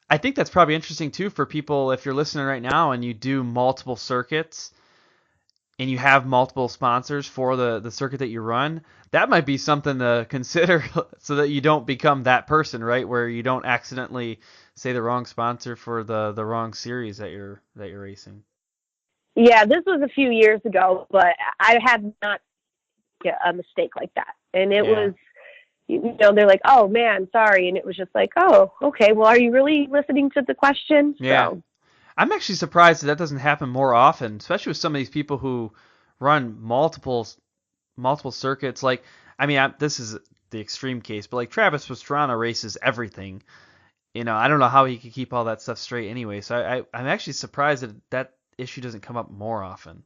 I think that's probably interesting too for people, if you're listening right now and you do multiple circuits and you have multiple sponsors for the circuit that you run. That might be something to consider so that you don't become that person, right? Where you don't accidentally say the wrong sponsor for the wrong series that you're racing. Yeah, this was a few years ago, but I had not a mistake like that. And it was, they're like, oh man, sorry. And it was just like, oh, okay. Well, are you really listening to the question? Yeah. So. I'm actually surprised that doesn't happen more often, especially with some of these people who run multiple circuits. This is the extreme case, but Travis Pastrana races everything. I don't know how he could keep all that stuff straight anyway. So I'm actually surprised that issue doesn't come up more often.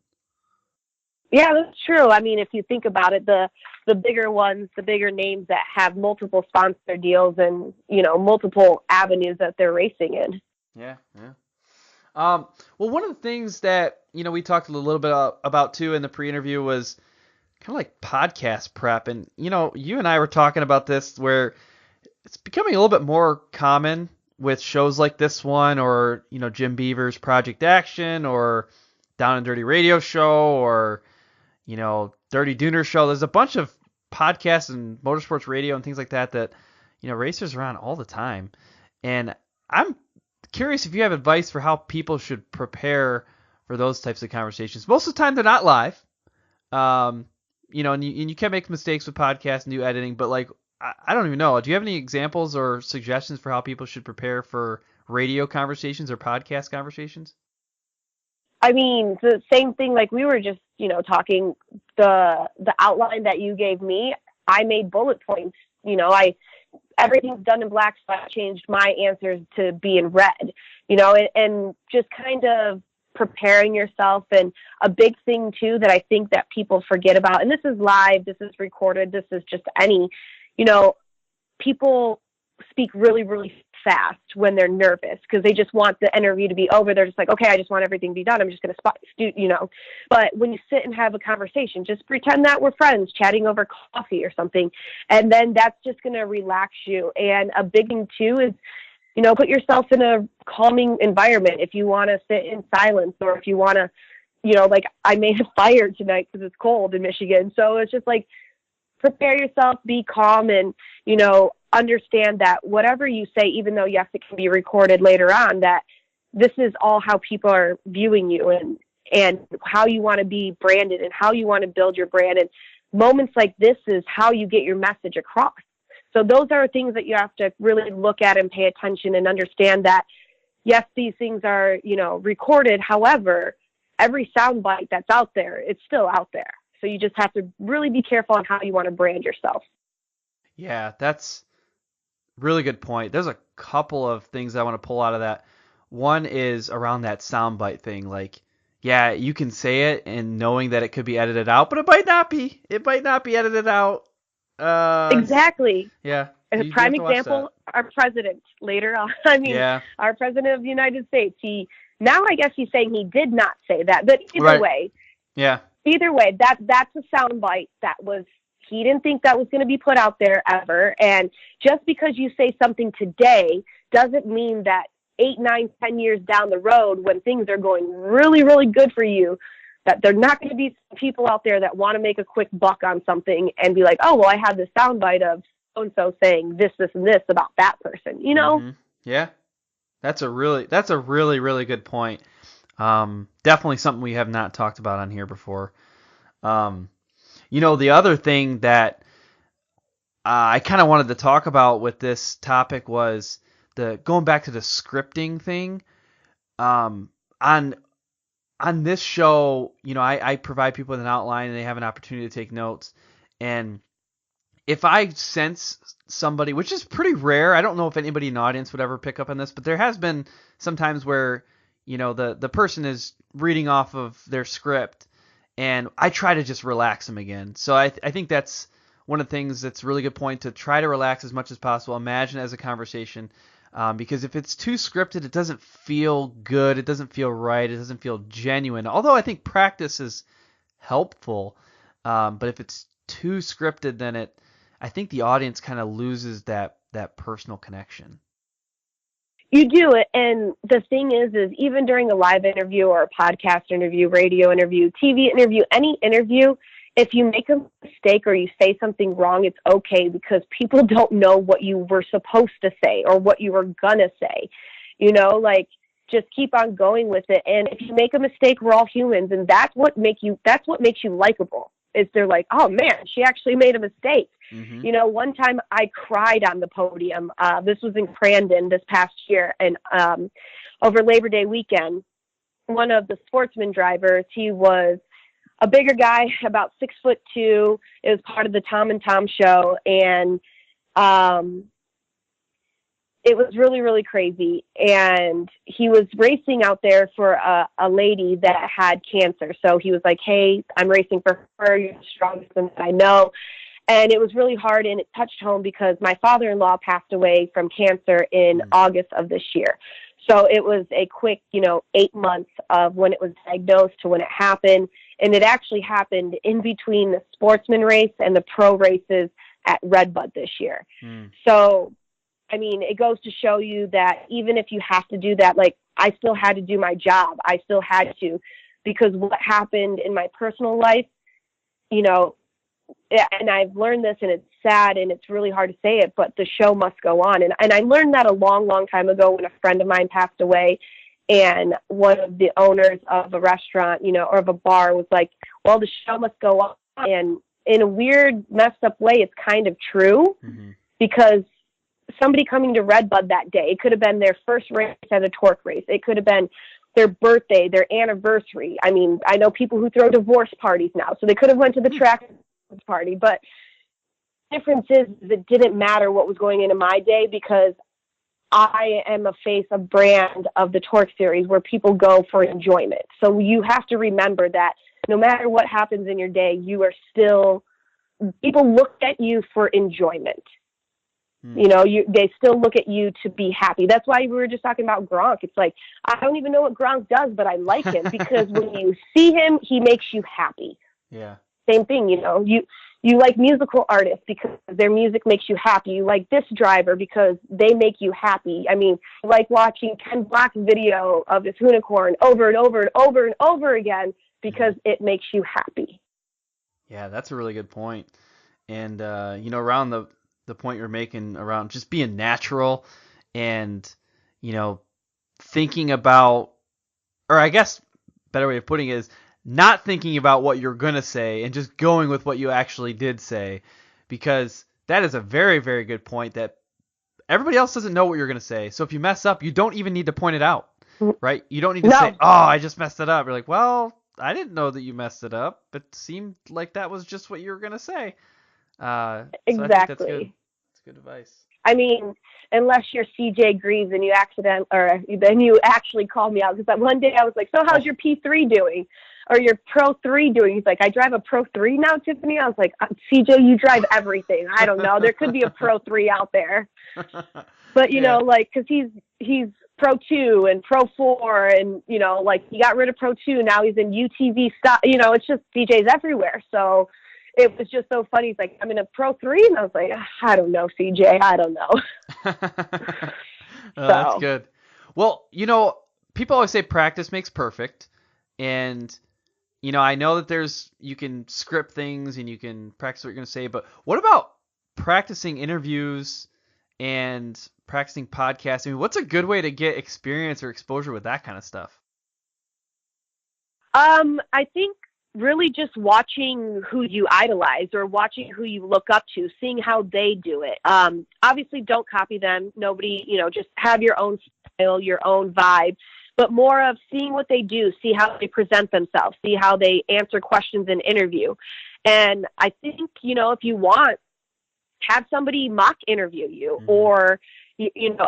Yeah, that's true. I mean, if you think about it, the bigger ones, the bigger names that have multiple sponsor deals and, multiple avenues that they're racing in. Yeah. Well, one of the things that, we talked a little bit about too in the pre-interview was kind of like podcast prep. And, you and I were talking about this where it's becoming a little bit more common with shows like this one, or, Jim Beaver's Project Action, or Down and Dirty Radio Show, or, Dirty Dooner Show. There's a bunch of podcasts and motorsports radio and things like that, racers are on all the time. And I'm curious if you have advice for how people should prepare for those types of conversations. Most of the time they're not live. And you can make mistakes with podcasts and do editing, but I don't even know. Do you have any examples or suggestions for how people should prepare for radio conversations or podcast conversations? I mean, the same thing, we were just, talking, the outline that you gave me, I made bullet points, everything's done in black, so I changed my answers to be in red, and just kind of preparing yourself. And a big thing too, that I think that people forget about, and this is live, this is recorded, this is just people speak really, really fast when they're nervous because they just want the interview to be over. They're just like, okay, I just want everything to be done. I'm just going to But when you sit and have a conversation, just pretend that we're friends chatting over coffee or something. And then that's just going to relax you. And a big thing too is, put yourself in a calming environment. If you want to sit in silence, or if you want to, I made a fire tonight because it's cold in Michigan. So it's just prepare yourself, be calm, and, understand that whatever you say, even though, yes, it can be recorded later on, that this is all how people are viewing you and how you want to be branded and how you want to build your brand. And moments like this is how you get your message across. So those are things that you have to really look at and pay attention and understand that, yes, these things are, recorded. However, every soundbite that's out there, it's still out there. So you just have to really be careful on how you want to brand yourself. Yeah, that's a really good point. There's a couple of things I want to pull out of that. One is around that soundbite thing. Like, yeah, you can say it and knowing that it could be edited out, but it might not be. It might not be edited out. Exactly. Yeah. As a prime example, our president later on, our president of the United States, now I guess he's saying he did not say that, but either way, that's a soundbite he didn't think that was going to be put out there ever. And just because you say something today doesn't mean that 8, 9, 10 years down the road, when things are going really, really good for you, that there are not going to be people out there that want to make a quick buck on something and be like, oh, well, I have this soundbite of so-and-so saying this, and this about that person, Mm-hmm. Yeah. That's a really, really good point. Definitely something we have not talked about on here before. The other thing that I kind of wanted to talk about with this topic was going back to the scripting thing. On this show, I provide people with an outline and they have an opportunity to take notes. And if I sense somebody, which is pretty rare, I don't know if anybody in the audience would ever pick up on this, but there has been some times where, the person is reading off of their script and I try to just relax them again. So I think that's one of the things that's a really good point, to try to relax as much as possible. Imagine it as a conversation. Because if it's too scripted, it doesn't feel good. It doesn't feel right. It doesn't feel genuine. Although I think practice is helpful. But if it's too scripted, then I think the audience kind of loses that personal connection. You do it. And the thing is even during a live interview or a podcast interview, radio interview, TV interview, any interview, if you make a mistake or you say something wrong, it's okay, because people don't know what you were supposed to say or what you were gonna say. Just keep on going with it. And if you make a mistake, we're all humans, and that's what makes you likable. Is they're like, oh man, she actually made a mistake. Mm-hmm. One time I cried on the podium. This was in Crandon this past year, and over Labor Day weekend, one of the sportsman drivers, he was a bigger guy, about 6'2". It was part of the Tom and Tom show. And it was really, really crazy. And he was racing out there for a lady that had cancer. So he was like, hey, I'm racing for her. You're the strongest one that I know. And it was really hard, and it touched home because my father-in-law passed away from cancer in August of this year. So it was a quick, 8 months of when it was diagnosed to when it happened. And it actually happened in between the sportsman race and the pro races at Redbud this year. So, it goes to show you that even if you have to do that, like, I still had to do my job. I still had to, because what happened in my personal life, and I've learned this, and it's sad and it's really hard to say it, but the show must go on. And I learned that a long, long time ago when a friend of mine passed away, and one of the owners of a restaurant, or of a bar was like, well, the show must go on. And in a weird, messed up way, it's kind of true, because somebody coming to Redbud that day, it could have been their first race at a torque race. It could have been their birthday, their anniversary. I know people who throw divorce parties now, so they could have went to the track party, but the difference is it didn't matter what was going into my day, because I am a face, a brand of the Torque Series where people go for enjoyment. So you have to remember that no matter what happens in your day, people look at you for enjoyment. They still look at you to be happy. That's why we were just talking about Gronk. It's like, I don't even know what Gronk does, but I like him because when you see him, he makes you happy. Yeah. Same thing, you like musical artists because their music makes you happy. You like this driver because they make you happy. You like watching Ken Block's video of his unicorn over and over and over and over again because it makes you happy. Yeah, that's a really good point. and around the point you're making around just being natural and thinking about, or I guess better way of putting it is not thinking about what you're gonna say and just going with what you actually did say, because that is a very, very good point that everybody else doesn't know what you're gonna say. So if you mess up, you don't even need to point it out, right? You don't need to say, "Oh, I just messed it up." You're like, "Well, I didn't know that you messed it up. It seemed like that was just what you were gonna say." Exactly. So I think that's good. That's good advice. I mean, unless you're CJ Greaves and then you actually called me out, because one day I was like, "So how's your P3 doing, or your Pro 3 doing?" He's like, "I drive a Pro 3 now, Tiffany." I was like, "CJ, you drive everything. I don't know. There could be a Pro 3 out there." But because he's Pro 2 and Pro 4, and he got rid of Pro 2. Now he's in UTV stop. It's just CJ's everywhere. So it was just so funny. He's like, "I'm in a Pro 3," and I was like, "I don't know, CJ. I don't know." That's good. Well, people always say practice makes perfect, and I know that you can script things and you can practice what you're going to say, but what about practicing interviews and practicing podcasting? What's a good way to get experience or exposure with that kind of stuff? I think really just watching who you idolize or watching who you look up to, seeing how they do it. Obviously don't copy them. Nobody, just have your own style, your own vibe, but more of seeing what they do, see how they present themselves, see how they answer questions in interview. And I think, if you want, have somebody mock interview you, or,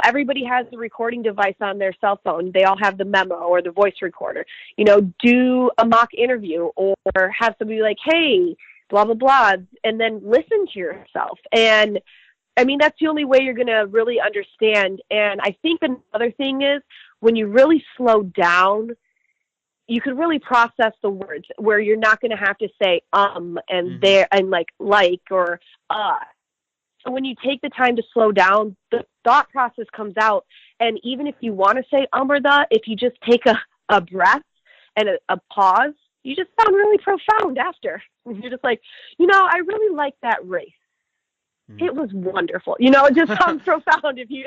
everybody has a recording device on their cell phone. They all have the memo or the voice recorder. Do a mock interview, or have somebody be like, "Hey, blah, blah, blah," and then listen to yourself. And I mean, that's the only way you're going to really understand. And I think another thing is when you really slow down, you can really process the words where you're not going to have to say, and there, and like, or, So when you take the time to slow down, the thought process comes out. And even if you want to say or the, if you just take a breath and a pause, you just sound really profound after. You're just like, I really like that race. It was wonderful. It just sounds profound if you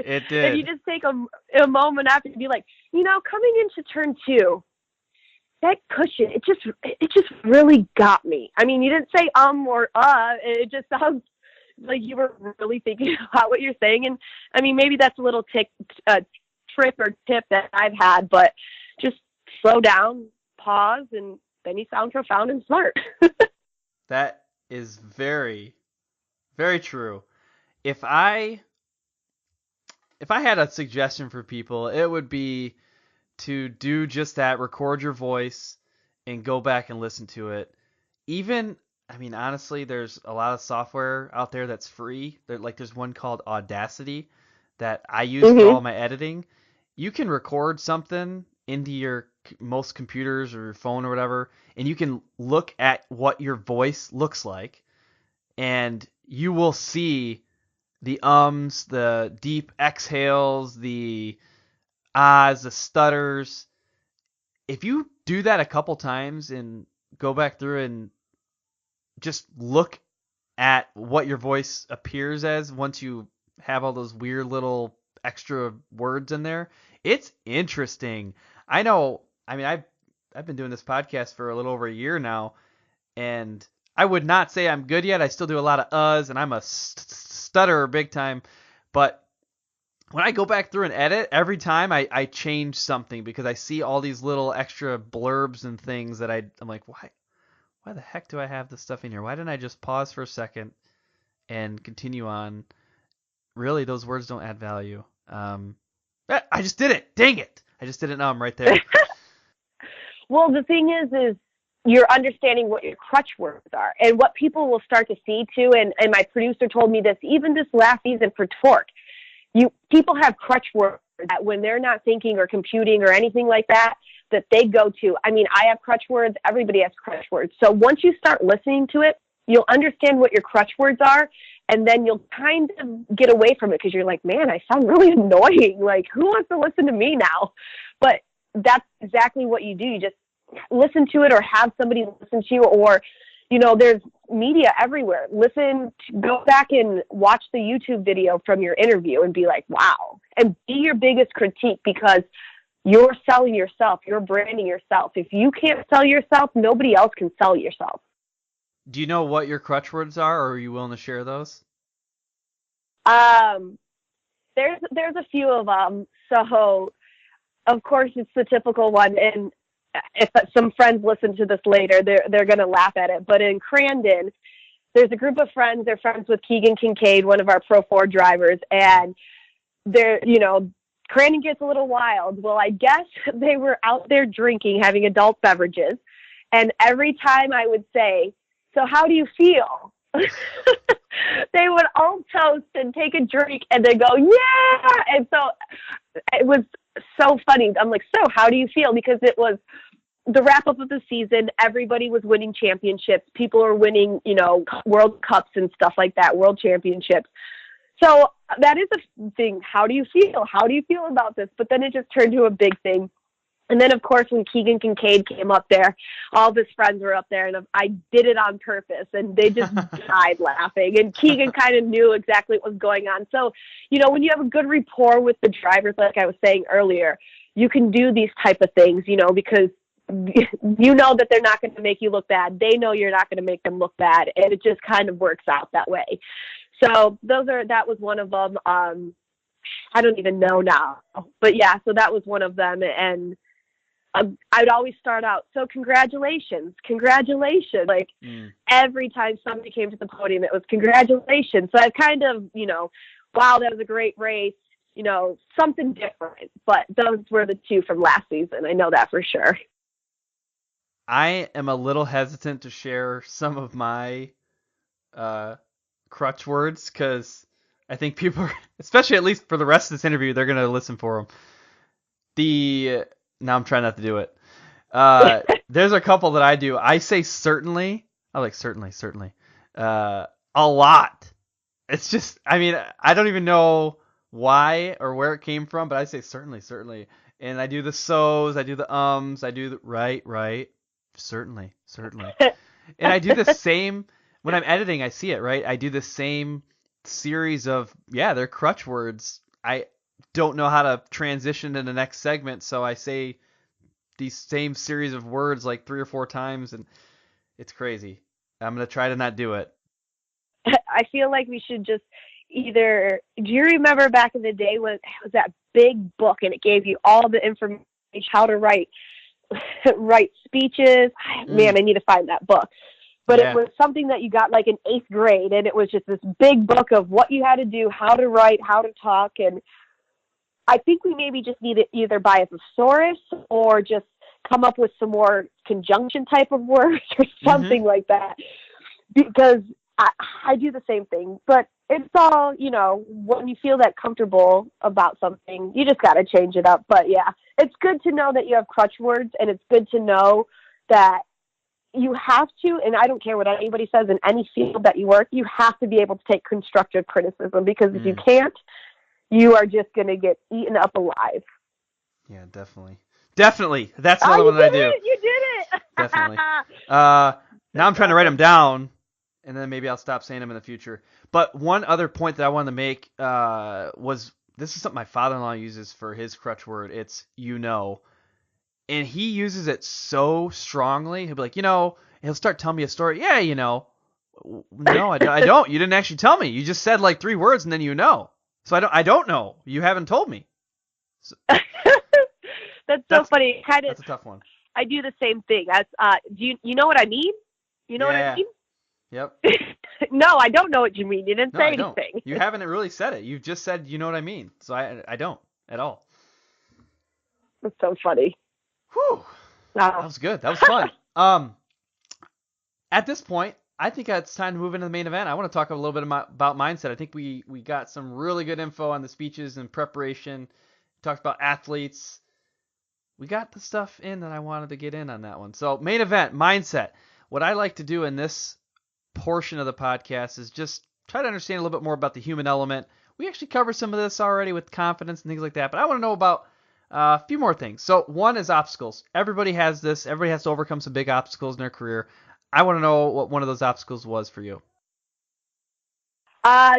just take a moment after to be like, coming into turn 2, that cushion, it just really got me. I mean, you didn't say or it just sounds like you were really thinking about what you're saying. And I mean, maybe that's a little trick or tip that I've had, but just slow down, pause, and then you sound profound and smart. That is very, very true. If I had a suggestion for people, it would be to do just that, record your voice and go back and listen to it. Honestly, there's a lot of software out there that's free. There's one called Audacity that I use for all my editing. You can record something into your most computers or your phone or whatever, and you can look at what your voice looks like, and you will see the ums, the deep exhales, the ahs, the stutters. If you do that a couple times and go back through and just look at what your voice appears as once you have all those weird little extra words in there, it's interesting. I know, I've been doing this podcast for a little over a year now, and I would not say I'm good yet. I still do a lot of uhs, and I'm a stutterer big time. But when I go back through and edit, every time I change something because I see all these little extra blurbs and things that I'm like, why the heck do I have this stuff in here? Why didn't I just pause for a second and continue on? Really, those words don't add value. I just did it. Dang it. I just did it. Now I'm right there. Well, the thing is you're understanding what your crutch words are, and what people will start to see too. And my producer told me this, even this last season for Torque, people have crutch words that when they're not thinking or computing or anything like that they go to. I mean, I have crutch words. Everybody has crutch words. So once you start listening to it, you'll understand what your crutch words are, and then you'll kind of get away from it because you're like, man, I sound really annoying. Like, who wants to listen to me now? But that's exactly what you do. You just listen to it or have somebody listen to you, or, there's media everywhere. Go back and watch the YouTube video from your interview and be like, wow, and be your biggest critique, because you're selling yourself. You're branding yourself. If you can't sell yourself, nobody else can sell yourself. Do you know what your crutch words are, or are you willing to share those? There's a few of them. So, of course, it's the typical one. And if some friends listen to this later, they're going to laugh at it. But in Crandon, there's a group of friends. They're friends with Keegan Kincaid, one of our Pro 4 drivers. And Crandon gets a little wild. Well, I guess they were out there drinking, having adult beverages. And every time I would say, so how do you feel? They would all toast and take a drink and they go, yeah. And so it was so funny. I'm like, so how do you feel? Because it was the wrap up of the season. Everybody was winning championships. People were winning, World Cups and stuff like that, world championships. So that is a thing. How do you feel? How do you feel about this? But then it just turned to a big thing. And then, of course, when Keegan Kincaid came up there, all of his friends were up there, and I did it on purpose, and they just died laughing. And Keegan kind of knew exactly what was going on. So, when you have a good rapport with the drivers, like I was saying earlier, you can do these type of things, because you know that they're not going to make you look bad. They know you're not going to make them look bad, and it just kind of works out that way. So that was one of them. I don't even know now, but yeah, so that was one of them. And I'd always start out, so congratulations. Like every time somebody came to the podium, it was congratulations. So I kind of, wow, that was a great race, something different. But those were the two from last season. I know that for sure. I am a little hesitant to share some of my crutch words because I think people, especially at least for the rest of this interview, they're going to listen for them. Now I'm trying not to do it. There's a couple that I do. I say certainly. I like certainly. A lot. It's just, I don't even know why or where it came from, but I say certainly. And I do the so's, I do the I do the right. Certainly. And I do the same, when I'm editing, I see it, right? I do the same series of, they're crutch words. I don't know how to transition to the next segment, so I say these same series of words like 3 or 4 times, and it's crazy. I'm going to try to not do it. I feel like we should just do you remember back in the day when it was that big book and it gave you all the information, how to write speeches? Man, I need to find that book. But it was something that you got like in 8th grade, and it was just this big book of what you had to do, how to write, how to talk. And I think we maybe just need to either buy a thesaurus or just come up with some more conjunction type of words or something like that. Because I do the same thing. But it's all, when you feel that comfortable about something, you just got to change it up. But yeah, it's good to know that you have crutch words, and it's good to know that you have to, and I don't care what anybody says in any field that you work, you have to be able to take constructive criticism, because if you can't, you are just going to get eaten up alive. Yeah, definitely. That's another one that I do. You did it. Definitely. Now I'm trying to write them down, and then maybe I'll stop saying them in the future. But one other point that I wanted to make was, this is something my father-in-law uses for his crutch word. It's, and he uses it so strongly. He'll be like, he'll start telling me a story. Yeah, No, I don't. You didn't actually tell me. You just said like 3 words and then So I don't know. You haven't told me. So, that's funny. That's a tough one. I do the same thing. As do you know what I mean? You know what I mean? Yep. No, I don't know what you mean. You didn't say anything. You haven't really said it. You've just said, you know what I mean. So I don't at all. That's so funny. Whew. That was good. That was fun. At this point, I think it's time to move into the main event. I want to talk a little bit about mindset. I think we got some really good info on the speeches and preparation. Talked about athletes. We got the stuff in that I wanted to get in on that one. So main event, mindset. What I like to do in this portion of the podcast is just try to understand a little bit more about the human element. We actually covered some of this already with confidence and things like that, but I want to know about a few more things. So one is obstacles. Everybody has this. Everybody has to overcome some big obstacles in their career. I want to know what one of those obstacles was for you.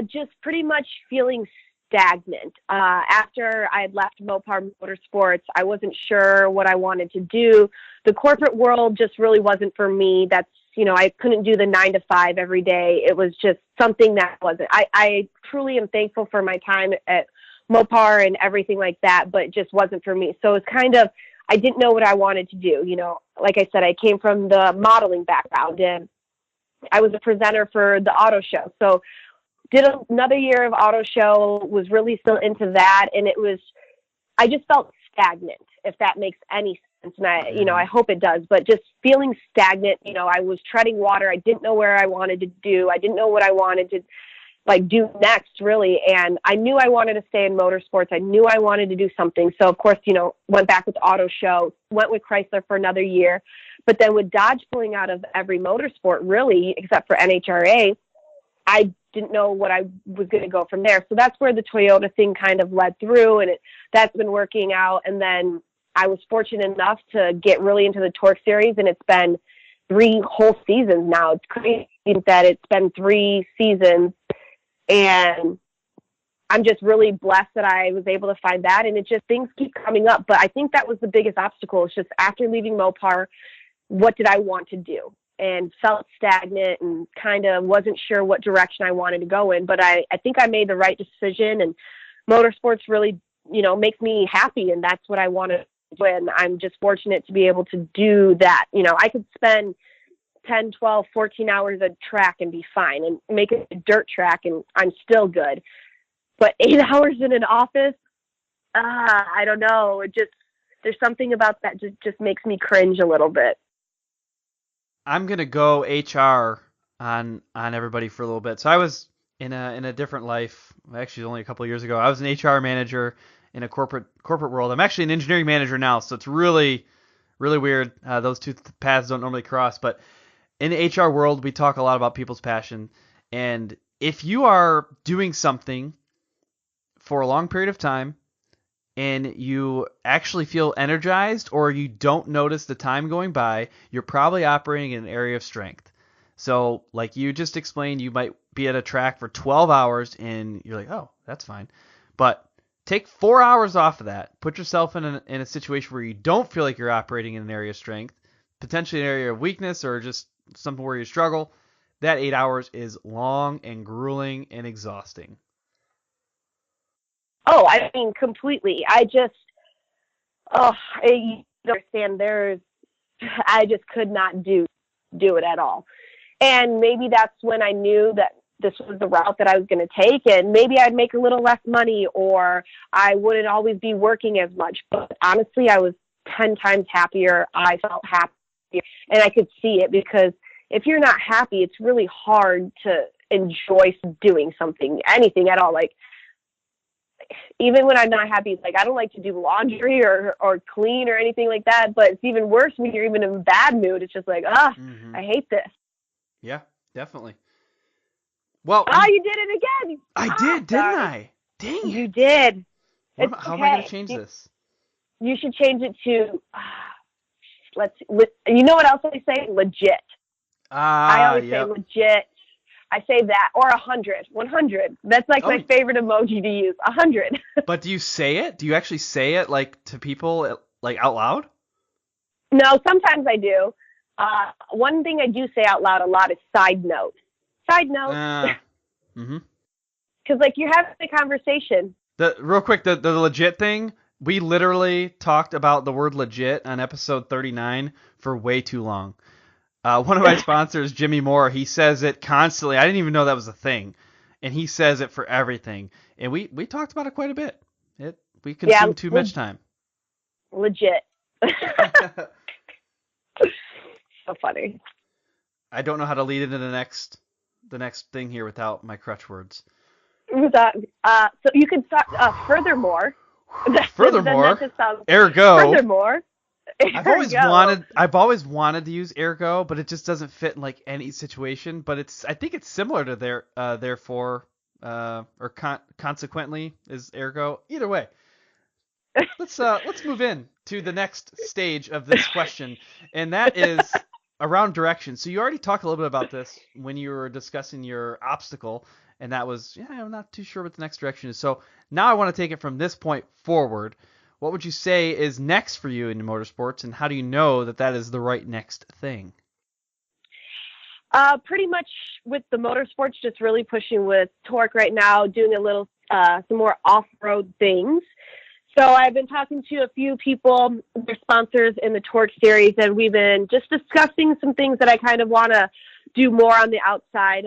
Just pretty much feeling stagnant. After I had left Mopar Motorsports, I wasn't sure what I wanted to do. The corporate world just really wasn't for me. That's, I couldn't do the 9 to 5 every day. It was just something that wasn't. I truly am thankful for my time at Mopar and everything like that, but it just wasn't for me. So it's kind of, I didn't know what I wanted to do. Like I said, I came from the modeling background and I was a presenter for the auto show. So did another year of auto show, was really still into that. And I just felt stagnant, if that makes any sense. And I hope it does, but just feeling stagnant, I was treading water. I didn't know where I wanted to do. I didn't know what I wanted to do next, really. And I knew I wanted to stay in motorsports. I knew I wanted to do something. So of course, went back with auto show, went with Chrysler for another year, but then with Dodge pulling out of every motorsport, really, except for NHRA, I didn't know what I was going to go from there. So that's where the Toyota thing kind of led through, and that's been working out. And then I was fortunate enough to get really into the Torque Series, and it's been 3 whole seasons now. It's crazy that it's been 3 seasons, and I'm just really blessed that I was able to find that. And it just, things keep coming up. But I think that was the biggest obstacle. It's just after leaving Mopar, what did I want to do? And felt stagnant and kind of wasn't sure what direction I wanted to go in. But I think I made the right decision, and motorsports really, makes me happy. And that's what I want to do. And I'm just fortunate to be able to do that. I could spend 10, 12, 14 hours at track and be fine, and make it a dirt track and I'm still good. But 8 hours in an office, I don't know. There's something about that just makes me cringe a little bit. I'm gonna go HR on everybody for a little bit. So I was in a different life. Actually, only a couple of years ago, I was an HR manager in a corporate world. I'm actually an engineering manager now, so it's really, really weird. Those two paths don't normally cross. But in the HR world, we talk a lot about people's passion, and if you are doing something for a long period of time and you actually feel energized, or you don't notice the time going by, you're probably operating in an area of strength. So like you just explained, you might be at a track for 12 hours and you're like, oh, that's fine. But take 4 hours off of that. Put yourself in a situation where you don't feel like you're operating in an area of strength, potentially an area of weakness, or just something where you struggle. That 8 hours is long and grueling and exhausting. Oh, I mean, completely. I understand I just could not do it at all. And maybe that's when I knew that this was the route that I was going to take, and maybe I'd make a little less money, or I wouldn't always be working as much. But honestly, I was 10 times happier. I felt happier, and I could see it, because if you're not happy, it's really hard to enjoy doing something, anything at all. Like, even when I'm not happy, like, I don't like to do laundry or clean or anything like that, but it's even worse when you're even in a bad mood. It's just like, I hate this. Yeah, definitely. Well, you did it again. I did, didn't I? Dang it. You did. How am I going to change this? You should change it to, you know what else I say? Legit. I always say legit. I say that, or 100. That's like my favorite emoji to use. 100. But do you say it? Do you actually say it, like, to people, like, out loud? No, sometimes I do. One thing I do say out loud a lot is side note. Side note. Because, like, you're having a conversation. Real quick, the legit thing, we literally talked about the word legit on episode 39 for way too long. One of my sponsors, Jimmy Moore, he says it constantly. I didn't even know that was a thing. And he says it for everything. And we talked about it quite a bit. We consumed too much time. Legit. So funny. I don't know how to lead into the next thing here without my crutch words. So you could start, furthermore. Furthermore. Ergo. Furthermore. I've always wanted to use ergo, but it just doesn't fit in like any situation. But I think it's similar to therefore, or consequently is ergo. Either way, let's move in to the next stage of this question, and that is around direction. So you already talked a little bit about this when you were discussing your obstacle, and that was, yeah, I'm not too sure what the next direction is. So now I want to take it from this point forward. What would you say is next for you in motorsports, and how do you know that that is the right next thing? Pretty much with the motorsports, just really pushing with torque right now, doing a little, some more off-road things. So I've been talking to a few people, their sponsors in the torque series, and we've been just discussing some things that I kind of want to do more on the outside.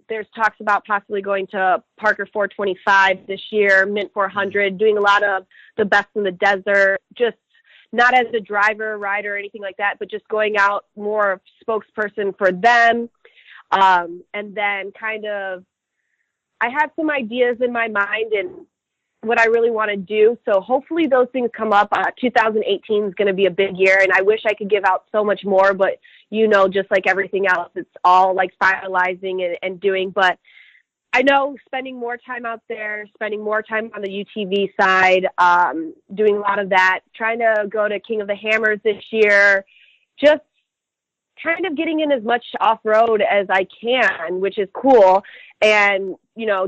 There's talks about possibly going to Parker 425 this year, Mint 400, doing a lot of the best in the desert, just not as a driver, rider, or anything like that, but just going out more spokesperson for them. And then kind of, I have some ideas in my mind and what I really want to do. So hopefully those things come up. 2018 is going to be a big year, and I wish I could give out so much more, but just like everything else, it's all like finalizing and doing. But I know spending more time out there, spending more time on the UTV side, doing a lot of that, trying to go to King of the Hammers this year, just kind of getting in as much off-road as I can, which is cool. And,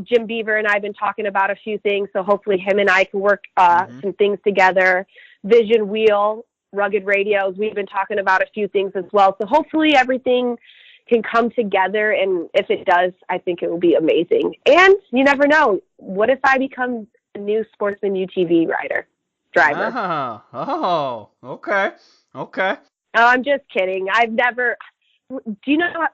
Jim Beaver and I have been talking about a few things, so hopefully him and I can work some things together. Vision Wheel, Rugged Radios, we've been talking about a few things as well. So hopefully everything can come together, and if it does, I think it will be amazing. And you never know. What if I become a new Sportsman UTV driver? Oh, okay. Oh, I'm just kidding. Do you know what?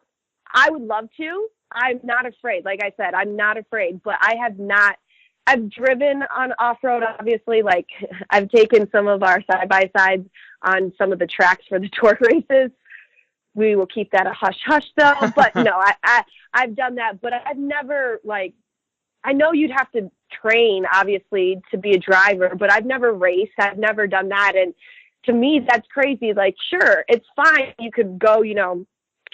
I would love to. I'm not afraid. Like I said, I'm not afraid, but I've driven on off-road, obviously. Like, I've taken some of our side-by-sides on some of the tracks for the torque races. We will keep that a hush-hush, though. But no, I've done that, but I've never, I know you'd have to train, obviously, to be a driver, but I've never raced. I've never done that. And to me, that's crazy. Like, sure, it's fine. You could go,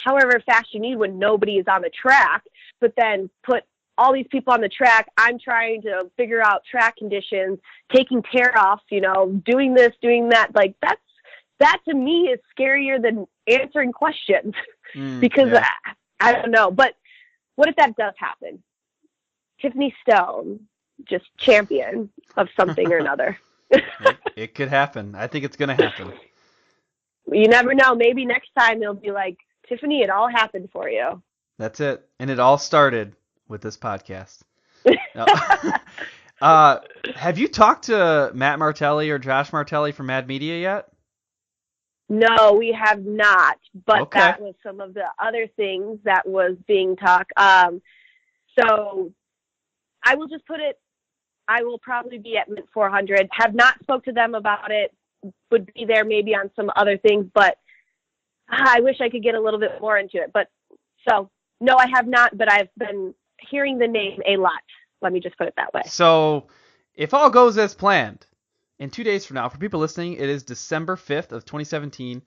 however fast you need when nobody is on the track, but then put all these people on the track. I'm trying to figure out track conditions, taking tear offs, doing this, doing that. Like, that to me is scarier than answering questions because I don't know. But what if that does happen? Tiffany Stone, just champion of something or another. It could happen. I think it's going to happen. You never know. Maybe next time they'll be like, Tiffany, it all happened for you. That's it. And it all started with this podcast. Have you talked to Matt Martelli or Josh Martelli from Mad Media yet? No, we have not. But Okay. That was some of the other things that was being talked. So I will just put it, I will probably be at Mint 400. Have not spoke to them about it. Would be there maybe on some other things, but I wish I could get a little bit more into it. But so, no, I have not, but I've been hearing the name a lot. Let me just put it that way. So if all goes as planned, in 2 days from now, for people listening, it is December 5th of 2017.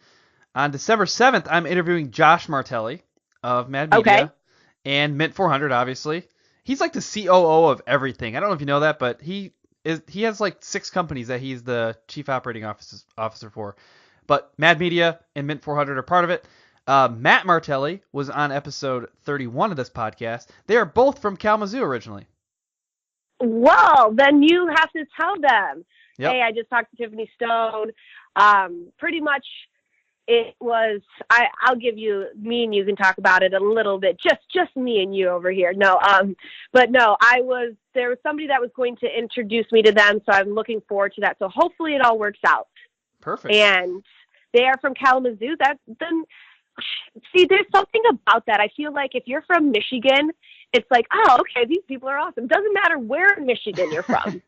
On December 7th, I'm interviewing Josh Martelli of Mad Media and Mint 400, obviously. He's like the COO of everything. I don't know if you know that, but he has like 6 companies that he's the chief operating officer for. But Mad Media and Mint 400 are part of it. Matt Martelli was on episode 31 of this podcast. They are both from Kalamazoo originally. Well, then you have to tell them. Yep. Hey, I just talked to Tiffany Stone. Pretty much it was, I'll give you, me and you can talk about it a little bit. Just me and you over here. No, but no, there was somebody that was going to introduce me to them. So I'm looking forward to that. So hopefully it all works out. Perfect. And they are from Kalamazoo. See, there's something about that. I feel like if you're from Michigan, it's like, oh, okay, these people are awesome. Doesn't matter where in Michigan you're from.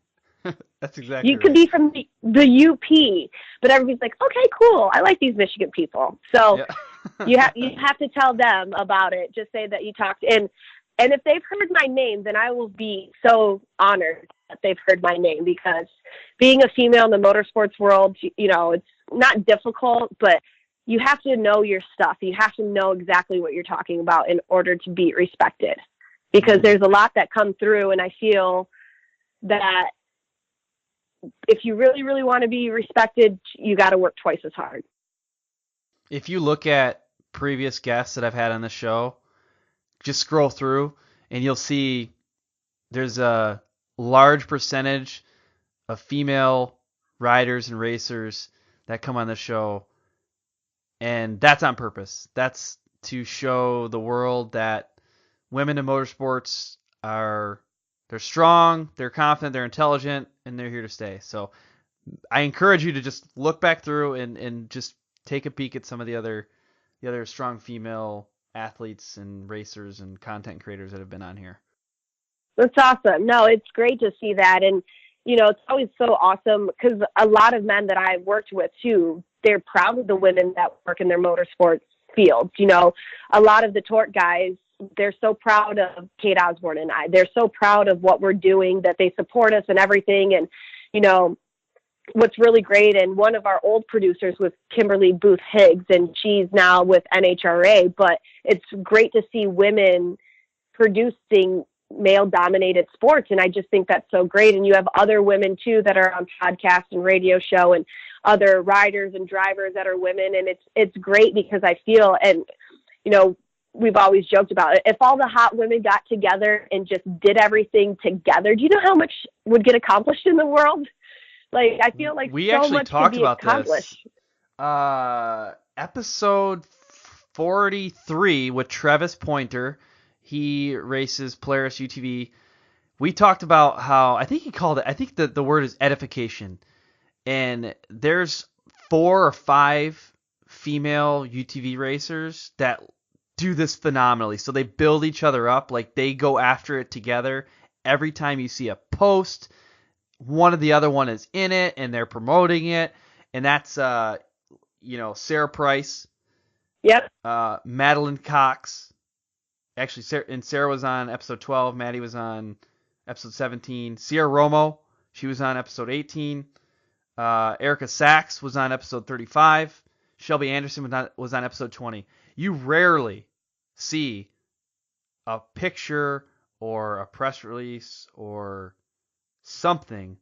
That's exactly You could be from the UP, but everybody's like, okay, cool. I like these Michigan people. So you have to tell them about it. Just say that you talked. And if they've heard my name, then I will be so honored that they've heard my name, because being a female in the motorsports world, it's not difficult, but you have to know your stuff. You have to know exactly what you're talking about in order to be respected, because there's a lot that come through. And I feel that if you really, really want to be respected, you got to work twice as hard. If you look at previous guests that I've had on the show, just scroll through and you'll see there's a large percentage of female riders and racers that come on the show, and that's on purpose. That's to show the world that women in motorsports they're strong, they're confident, they're intelligent, and they're here to stay. So I encourage you to just look back through and just take a peek at some of the other strong female athletes and racers and content creators that have been on here. That's awesome. No, it's great to see that. And, it's always so awesome because a lot of men that I've worked with too, they're proud of the women that work in their motorsports fields. A lot of the torque guys, they're so proud of Kate Osborne and I. They're so proud of what we're doing, that they support us and everything. And, what's really great, and one of our old producers was Kimberly Booth Higgs, and she's now with NHRA, but it's great to see women producing male-dominated sports, and I just think that's so great. And you have other women, too, that are on podcast and radio show, and other riders and drivers that are women, and it's great because I feel, and, we've always joked about it, if all the hot women got together and just did everything together, do you know how much would get accomplished in the world? Like, I feel like we so actually much talked could be about accomplished. This. Episode 43 with Travis Pointer. He races Polaris UTV. We talked about how, I think the word is edification. And there's 4 or 5 female UTV racers that do this phenomenally. So they build each other up, like they go after it together. Every time you see a post, one or the other one is in it and they're promoting it. And that's, Sarah Price. Yep. Madeline Cox. Actually, Sarah was on episode 12. Maddie was on episode 17. Sierra Romo, she was on episode 18. Erica Sachs was on episode 35. Shelby Anderson was on episode 20. You rarely see a picture or a press release or something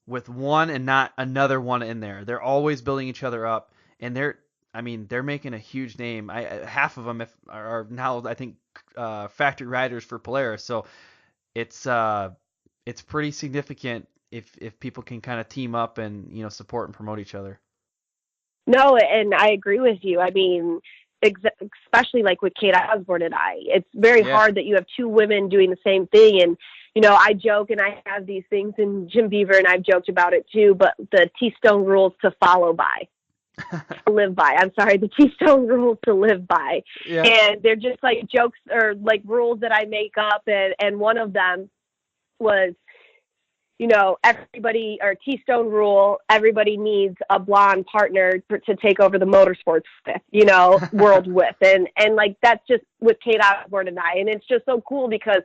with one and not another one in there. They're always building each other up, and they're making a huge name. Half of them are now, I think, factory riders for Polaris. So it's pretty significant if people can kind of team up and support and promote each other. No, and I agree with you. I mean, especially like with Kate Osborne and I, it's very hard that you have 2 women doing the same thing. And, I joke and I have these things, and Jim Beaver and I've joked about it too, but the T-Stone rules to follow by, to live by. I'm sorry, the T-Stone rules to live by. Yeah. And they're just like jokes or like rules that I make up. And one of them was, everybody, or T-Stone rule, everybody needs a blonde partner to take over the motorsports with, world with. And like, that's just with Kate Osborne and I. And it's just so cool because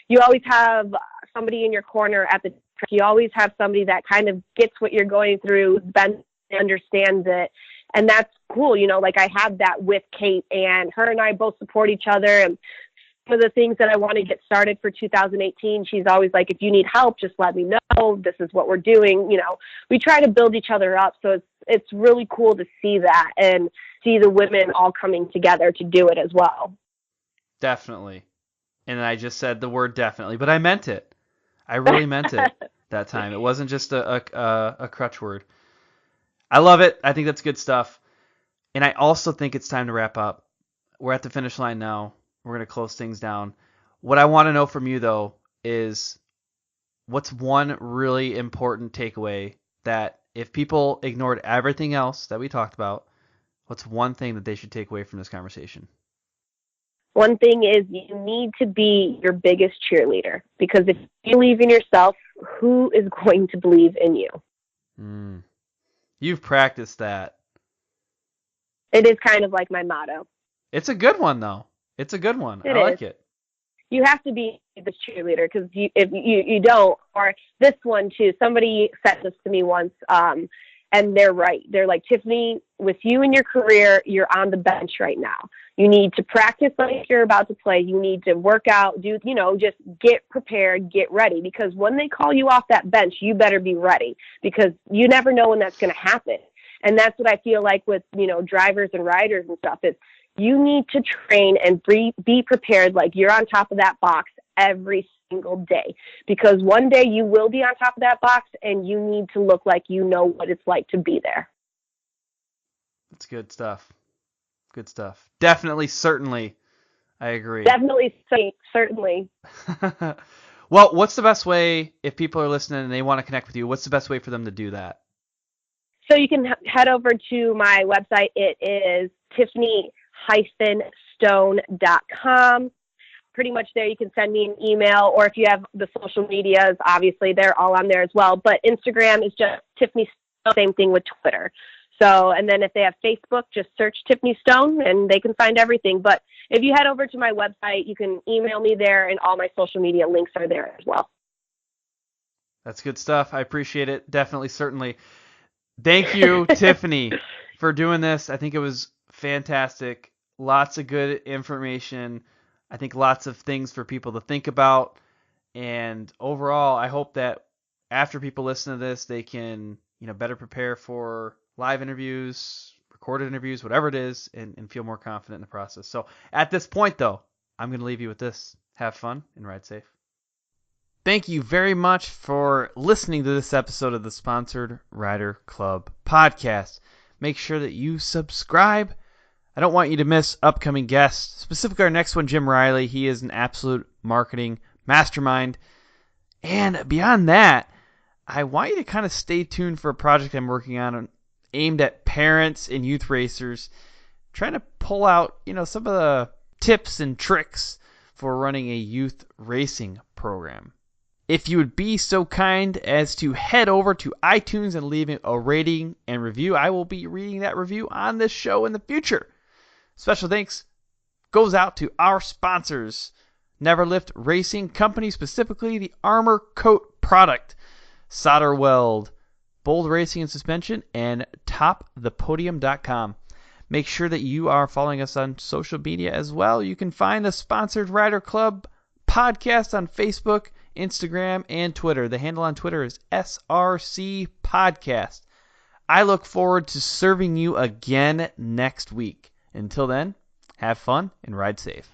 you always have somebody in your corner at the track. You always have somebody that kind of gets what you're going through, understands it. And that's cool. Like I have that with Kate, and her and I both support each other. And one of the things that I want to get started for 2018, she's always like, if you need help, just let me know. This is what we're doing. We try to build each other up. So it's really cool to see that and see the women all coming together to do it as well. Definitely. And I just said the word definitely, but I meant it. I really meant it that time. It wasn't just a crutch word. I love it. I think that's good stuff. And I also think it's time to wrap up. We're at the finish line now. We're going to close things down. What I want to know from you, though, is what's one really important takeaway that if people ignored everything else that we talked about, what's one thing that they should take away from this conversation? One thing is you need to be your biggest cheerleader, because if you believe in yourself, who is going to believe in you? You've practiced that. It is kind of like my motto. It's a good one, though. It's a good one. I like it. You have to be the cheerleader, because if you don't, or this one too, somebody said this to me once, and they're right. They're like, Tiffany, with you in your career, you're on the bench right now. You need to practice like you're about to play. You need to work out, just get prepared, get ready, because when they call you off that bench, you better be ready, because you never know when that's going to happen. And that's what I feel like with, drivers and riders and stuff. It's, You need to train and be prepared like you're on top of that box every single day, because one day you will be on top of that box and you need to look like you know what it's like to be there. That's good stuff. Good stuff. Definitely, certainly, I agree. Definitely, certainly. Well, what's the best way, if people are listening and they want to connect with you, what's the best way for them to do that? So you can head over to my website. It is Tiffany-Stone.com. Pretty much there you can send me an email, or if you have the social medias, obviously they're all on there as well. But Instagram is just Tiffany Stone, same thing with Twitter. So, and then if they have Facebook, just search Tiffany Stone and they can find everything. But if you head over to my website, you can email me there, and all my social media links are there as well. That's good stuff. I appreciate it. Definitely, certainly. Thank you, Tiffany, for doing this. I think it was fantastic. Lots of good information. I think lots of things for people to think about. And overall, I hope that after people listen to this, they can, better prepare for live interviews, recorded interviews, whatever it is, and feel more confident in the process. So at this point, though, I'm going to leave you with this. Have fun and ride safe. Thank you very much for listening to this episode of the Sponsored Rider Club podcast. Make sure that you subscribe. I don't want you to miss upcoming guests, specifically our next one, Jim Riley. He is an absolute marketing mastermind. And beyond that, I want you to kind of stay tuned for a project I'm working on aimed at parents and youth racers, trying to pull out, some of the tips and tricks for running a youth racing program. If you would be so kind as to head over to iTunes and leave a rating and review, I will be reading that review on this show in the future. Special thanks goes out to our sponsors, Neverlift Racing Company, specifically the Armor Coat product, SolderWeld, Bold Racing and Suspension, and TopThePodium.com. Make sure that you are following us on social media as well. You can find the Sponsored Rider Club podcast on Facebook, Instagram, and Twitter. The handle on Twitter is SRC Podcast. I look forward to serving you again next week. Until then, have fun and ride safe.